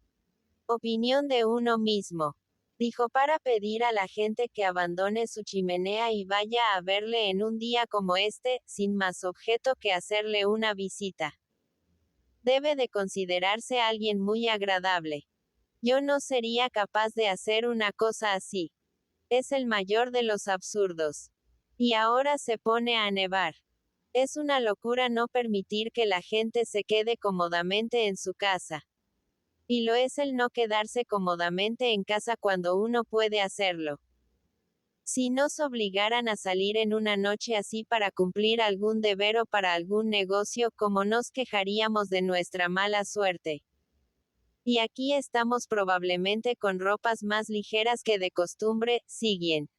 A: opinión de uno mismo, dijo, para pedir a la gente que abandone su chimenea y vaya a verle en un día como este, sin más objeto que hacerle una visita. Debe de considerarse alguien muy agradable. Yo no sería capaz de hacer una cosa así. Es el mayor de los absurdos. Y ahora se pone a nevar. Es una locura no permitir que la gente se quede cómodamente en su casa. Y lo es el no quedarse cómodamente en casa cuando uno puede hacerlo. Si nos obligaran a salir en una noche así para cumplir algún deber o para algún negocio, ¿cómo nos quejaríamos de nuestra mala suerte? Y aquí estamos probablemente con ropas más ligeras que de costumbre, siguen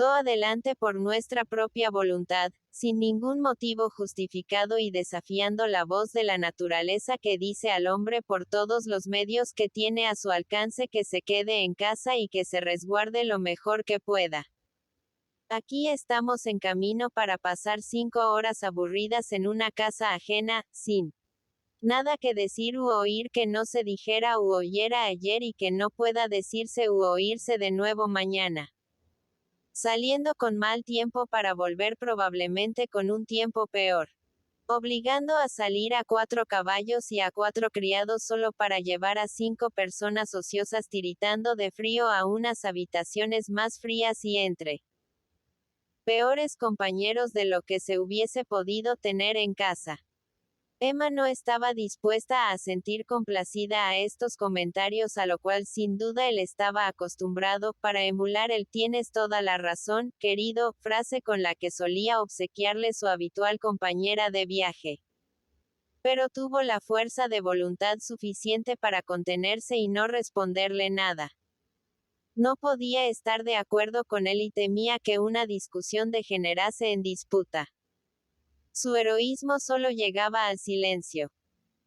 A: adelante por nuestra propia voluntad, sin ningún motivo justificado y desafiando la voz de la naturaleza que dice al hombre por todos los medios que tiene a su alcance que se quede en casa y que se resguarde lo mejor que pueda. Aquí estamos en camino para pasar 5 horas aburridas en una casa ajena, sin nada que decir u oír que no se dijera u oyera ayer y que no pueda decirse u oírse de nuevo mañana. Saliendo con mal tiempo para volver probablemente con un tiempo peor. Obligando a salir a 4 caballos y a 4 criados solo para llevar a 5 personas ociosas tiritando de frío a unas habitaciones más frías y entre peores compañeros de lo que se hubiese podido tener en casa. Emma no estaba dispuesta a asentir complacida a estos comentarios, a lo cual sin duda él estaba acostumbrado, para emular el "tienes toda la razón, querido", frase con la que solía obsequiarle su habitual compañera de viaje. Pero tuvo la fuerza de voluntad suficiente para contenerse y no responderle nada. No podía estar de acuerdo con él y temía que una discusión degenerase en disputa. Su heroísmo solo llegaba al silencio.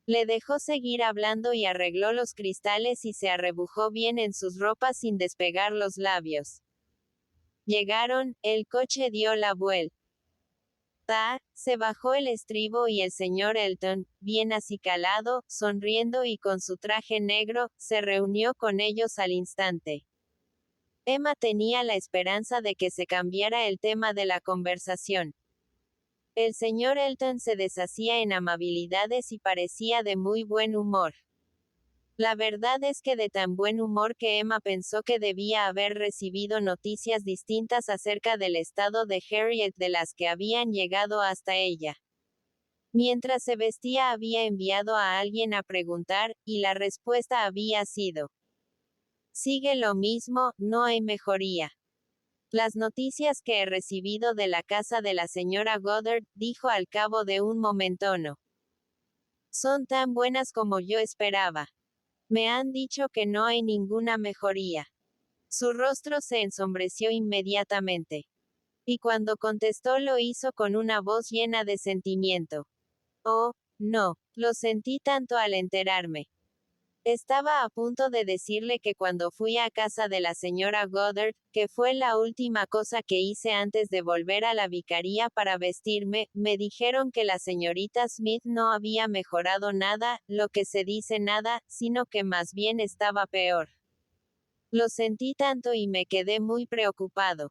A: Le dejó seguir hablando y arregló los cristales y se arrebujó bien en sus ropas sin despegar los labios. Llegaron, el coche dio la vuelta. Se bajó el estribo y el señor Elton, bien acicalado, sonriendo y con su traje negro, se reunió con ellos al instante. Emma tenía la esperanza de que se cambiara el tema de la conversación. El señor Elton se deshacía en amabilidades y parecía de muy buen humor. La verdad es que de tan buen humor que Emma pensó que debía haber recibido noticias distintas acerca del estado de Harriet de las que habían llegado hasta ella. Mientras se vestía había enviado a alguien a preguntar, y la respuesta había sido: sigue lo mismo, no hay mejoría. Las noticias que he recibido de la casa de la señora Goddard, dijo al cabo de un momento, no son tan buenas como yo esperaba. Me han dicho que no hay ninguna mejoría. Su rostro se ensombreció inmediatamente. Y cuando contestó lo hizo con una voz llena de sentimiento. Oh, no, lo sentí tanto al enterarme. Estaba a punto de decirle que cuando fui a casa de la señora Goddard, que fue la última cosa que hice antes de volver a la vicaría para vestirme, me dijeron que la señorita Smith no había mejorado nada, lo que se dice nada, sino que más bien estaba peor. Lo sentí tanto y me quedé muy preocupado.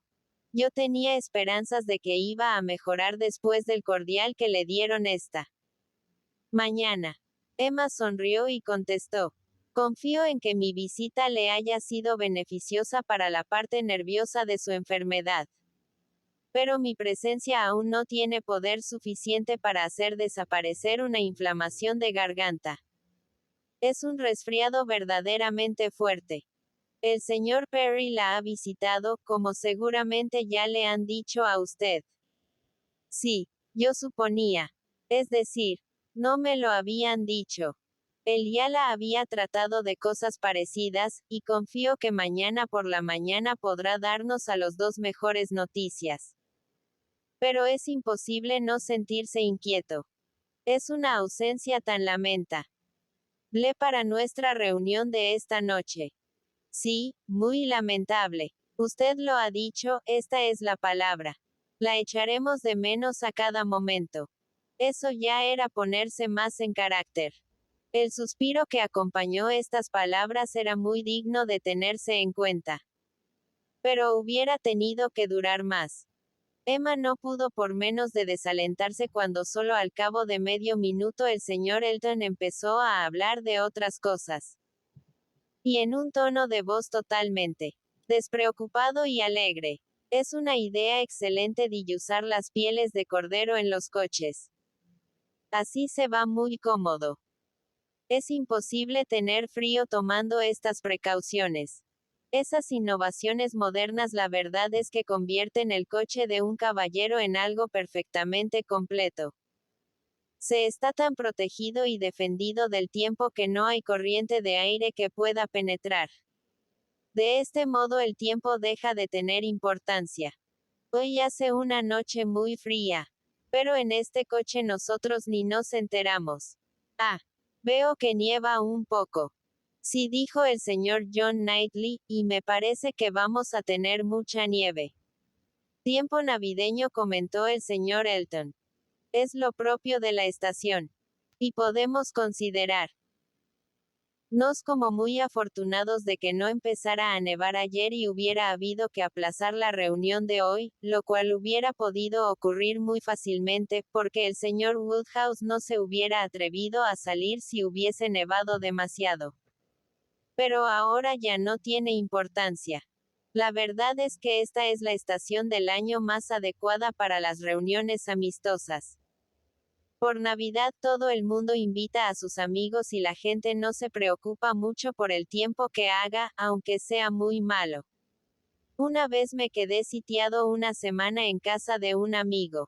A: Yo tenía esperanzas de que iba a mejorar después del cordial que le dieron esta mañana. Emma sonrió y contestó: Confío en que mi visita le haya sido beneficiosa para la parte nerviosa de su enfermedad. Pero mi presencia aún no tiene poder suficiente para hacer desaparecer una inflamación de garganta. Es un resfriado verdaderamente fuerte. El señor Perry la ha visitado, como seguramente ya le han dicho a usted. Sí, yo suponía. Es decir, no me lo habían dicho. Él ya la había tratado de cosas parecidas, y confío que mañana por la mañana podrá darnos a los dos mejores noticias. Pero es imposible no sentirse inquieto. Es una ausencia tan lamentable para nuestra reunión de esta noche. Sí, muy lamentable. Usted lo ha dicho, esta es la palabra. La echaremos de menos a cada momento. Eso ya era ponerse más en carácter. El suspiro que acompañó estas palabras era muy digno de tenerse en cuenta. Pero hubiera tenido que durar más. Emma no pudo por menos de desalentarse cuando solo al cabo de medio minuto el señor Elton empezó a hablar de otras cosas. Y en un tono de voz totalmente despreocupado y alegre. Es una idea excelente de usar las pieles de cordero en los coches. Así se va muy cómodo. Es imposible tener frío tomando estas precauciones. Esas innovaciones modernas la verdad es que convierten el coche de un caballero en algo perfectamente completo. Se está tan protegido y defendido del tiempo que no hay corriente de aire que pueda penetrar. De este modo el tiempo deja de tener importancia. Hoy hace una noche muy fría. Pero en este coche nosotros ni nos enteramos. Ah, veo que nieva un poco. Sí, dijo el señor John Knightley, y me parece que vamos a tener mucha nieve. Tiempo navideño, comentó el señor Elton. Es lo propio de la estación. Y podemos considerar nos como muy afortunados de que no empezara a nevar ayer y hubiera habido que aplazar la reunión de hoy, lo cual hubiera podido ocurrir muy fácilmente, porque el señor Woodhouse no se hubiera atrevido a salir si hubiese nevado demasiado. Pero ahora ya no tiene importancia. La verdad es que esta es la estación del año más adecuada para las reuniones amistosas. Por Navidad todo el mundo invita a sus amigos y la gente no se preocupa mucho por el tiempo que haga, aunque sea muy malo. Una vez me quedé sitiado una semana en casa de un amigo.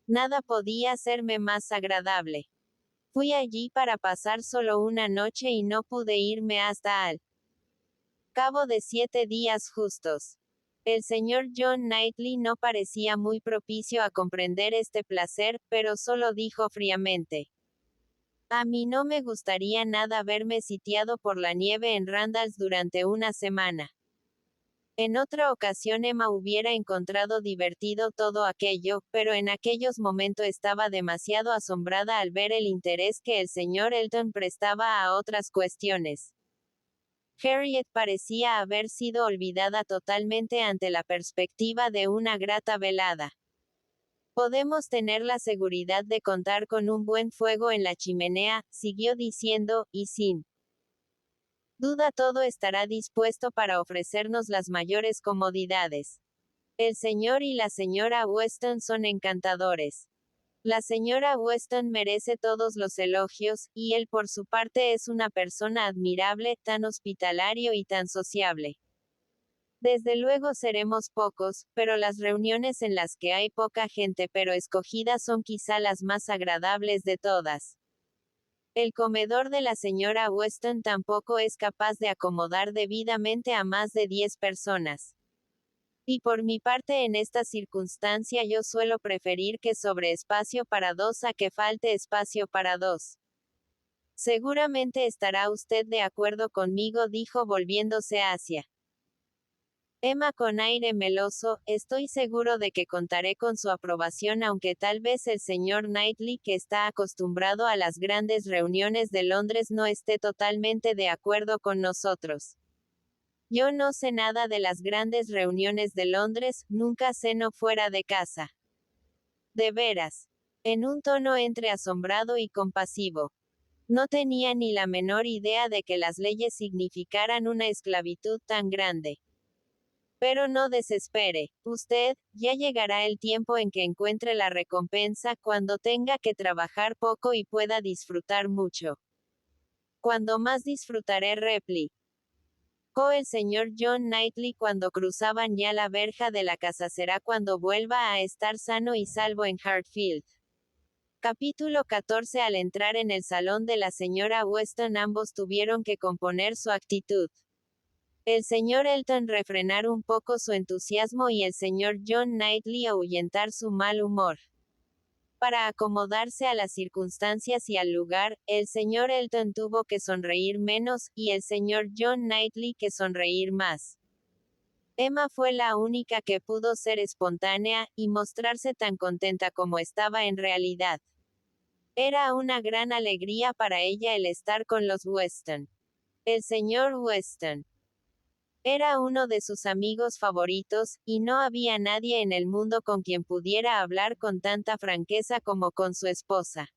A: Nada podía serme más agradable. Fui allí para pasar solo una noche y no pude irme hasta al cabo de 7 días justos. El señor John Knightley no parecía muy propicio a comprender este placer, pero solo dijo fríamente: a mí no me gustaría nada verme sitiado por la nieve en Randalls durante una semana. En otra ocasión Emma hubiera encontrado divertido todo aquello, pero en aquellos momentos estaba demasiado asombrada al ver el interés que el señor Elton prestaba a otras cuestiones. Harriet parecía haber sido olvidada totalmente ante la perspectiva de una grata velada. Podemos tener la seguridad de contar con un buen fuego en la chimenea, siguió diciendo, y sin duda todo estará dispuesto para ofrecernos las mayores comodidades. El señor y la señora Weston son encantadores. La señora Weston merece todos los elogios, y él por su parte es una persona admirable, tan hospitalario y tan sociable. Desde luego seremos pocos, pero las reuniones en las que hay poca gente pero escogida son quizá las más agradables de todas. El comedor de la señora Weston tampoco es capaz de acomodar debidamente a más de 10 personas. Y por mi parte en esta circunstancia yo suelo preferir que sobre espacio para dos a que falte espacio para dos. Seguramente estará usted de acuerdo conmigo, dijo volviéndose hacia Emma con aire meloso. Estoy seguro de que contaré con su aprobación, aunque tal vez el señor Knightley, que está acostumbrado a las grandes reuniones de Londres, no esté totalmente de acuerdo con nosotros. Yo no sé nada de las grandes reuniones de Londres, nunca ceno fuera de casa. De veras. En un tono entre asombrado y compasivo. No tenía ni la menor idea de que las leyes significaran una esclavitud tan grande. Pero no desespere, usted, ya llegará el tiempo en que encuentre la recompensa cuando tenga que trabajar poco y pueda disfrutar mucho. Cuando más disfrutaré, replicó el señor John Knightley cuando cruzaban ya la verja de la casa, será cuando vuelva a estar sano y salvo en Hartfield. Capítulo 14. Al entrar en el salón de la señora Weston, ambos tuvieron que componer su actitud. El señor Elton refrenar un poco su entusiasmo y el señor John Knightley ahuyentar su mal humor. Para acomodarse a las circunstancias y al lugar, el señor Elton tuvo que sonreír menos, y el señor John Knightley que sonreír más. Emma fue la única que pudo ser espontánea, y mostrarse tan contenta como estaba en realidad. Era una gran alegría para ella el estar con los Weston. El señor Weston era uno de sus amigos favoritos, y no había nadie en el mundo con quien pudiera hablar con tanta franqueza como con su esposa.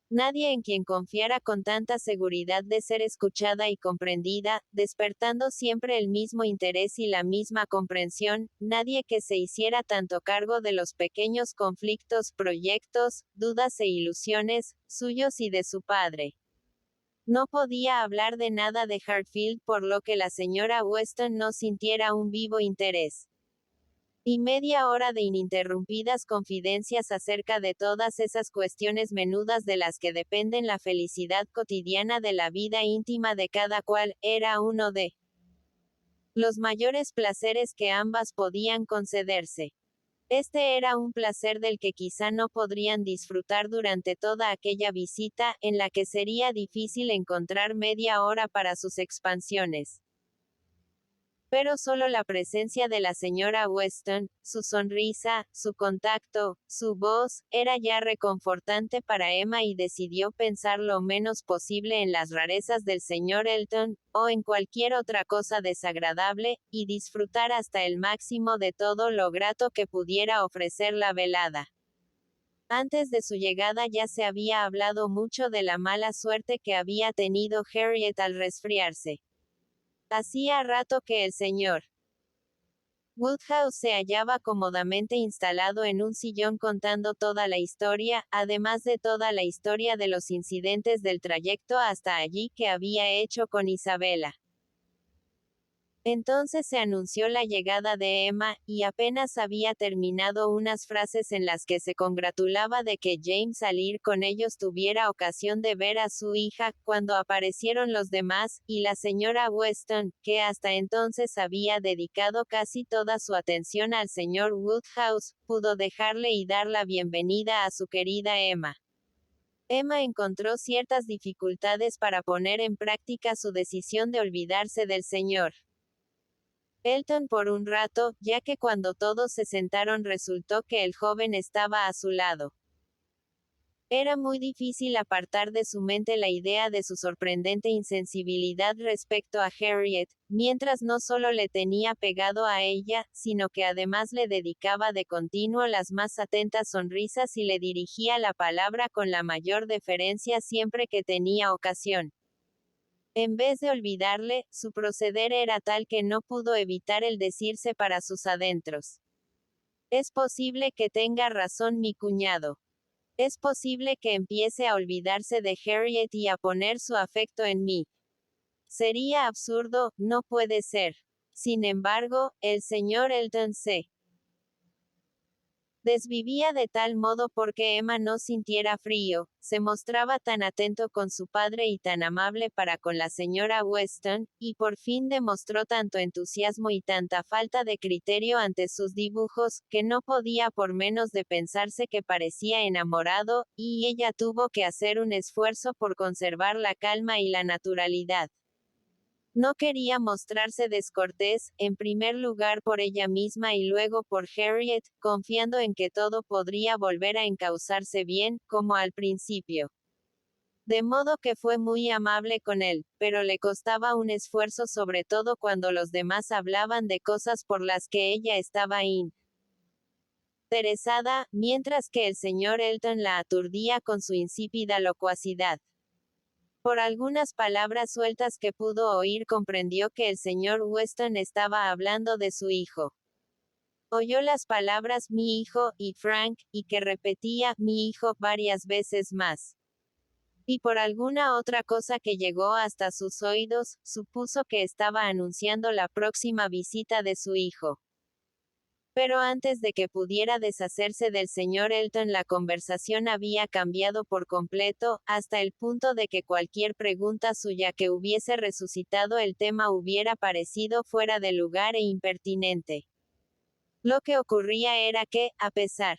A: Nadie en quien confiara con tanta seguridad de ser escuchada y comprendida, despertando siempre el mismo interés y la misma comprensión, nadie que se hiciera tanto cargo de los pequeños conflictos, proyectos, dudas e ilusiones, suyos y de su padre. No podía hablar de nada de Hartfield, por lo que la señora Weston no sintiera un vivo interés. Y media hora de ininterrumpidas confidencias acerca de todas esas cuestiones menudas de las que dependen la felicidad cotidiana de la vida íntima de cada cual, era uno de los mayores placeres que ambas podían concederse. Este era un placer del que quizá no podrían disfrutar durante toda aquella visita, en la que sería difícil encontrar media hora para sus expansiones. Pero solo la presencia de la señora Weston, su sonrisa, su contacto, su voz, era ya reconfortante para Emma y decidió pensar lo menos posible en las rarezas del señor Elton, o en cualquier otra cosa desagradable, y disfrutar hasta el máximo de todo lo grato que pudiera ofrecer la velada. Antes de su llegada ya se había hablado mucho de la mala suerte que había tenido Harriet al resfriarse. Hacía rato que el señor Woodhouse se hallaba cómodamente instalado en un sillón contando toda la historia, además de toda la historia de los incidentes del trayecto hasta allí que había hecho con Isabella. Entonces se anunció la llegada de Emma, y apenas había terminado unas frases en las que se congratulaba de que James al ir con ellos tuviera ocasión de ver a su hija, cuando aparecieron los demás, y la señora Weston, que hasta entonces había dedicado casi toda su atención al señor Woodhouse, pudo dejarle y dar la bienvenida a su querida Emma. Emma encontró ciertas dificultades para poner en práctica su decisión de olvidarse del señor Elton por un rato, ya que cuando todos se sentaron resultó que el joven estaba a su lado. Era muy difícil apartar de su mente la idea de su sorprendente insensibilidad respecto a Harriet, mientras no solo le tenía pegado a ella, sino que además le dedicaba de continuo las más atentas sonrisas y le dirigía la palabra con la mayor deferencia siempre que tenía ocasión. En vez de olvidarle, su proceder era tal que no pudo evitar el decirse para sus adentros. Es posible que tenga razón mi cuñado. Es posible que empiece a olvidarse de Harriet y a poner su afecto en mí. Sería absurdo, no puede ser. Sin embargo, el señor Elton se desvivía de tal modo porque Emma no sintiera frío, se mostraba tan atento con su padre y tan amable para con la señora Weston, y por fin demostró tanto entusiasmo y tanta falta de criterio ante sus dibujos, que no podía por menos de pensarse que parecía enamorado, y ella tuvo que hacer un esfuerzo por conservar la calma y la naturalidad. No quería mostrarse descortés, en primer lugar por ella misma y luego por Harriet, confiando en que todo podría volver a encauzarse bien, como al principio. De modo que fue muy amable con él, pero le costaba un esfuerzo sobre todo cuando los demás hablaban de cosas por las que ella estaba interesada, mientras que el señor Elton la aturdía con su insípida locuacidad. Por algunas palabras sueltas que pudo oír comprendió que el señor Weston estaba hablando de su hijo. Oyó las palabras mi hijo y Frank, y que repetía mi hijo varias veces más. Y por alguna otra cosa que llegó hasta sus oídos, supuso que estaba anunciando la próxima visita de su hijo. Pero antes de que pudiera deshacerse del señor Elton, la conversación había cambiado por completo, hasta el punto de que cualquier pregunta suya que hubiese resucitado el tema hubiera parecido fuera de lugar e impertinente. Lo que ocurría era que, a pesar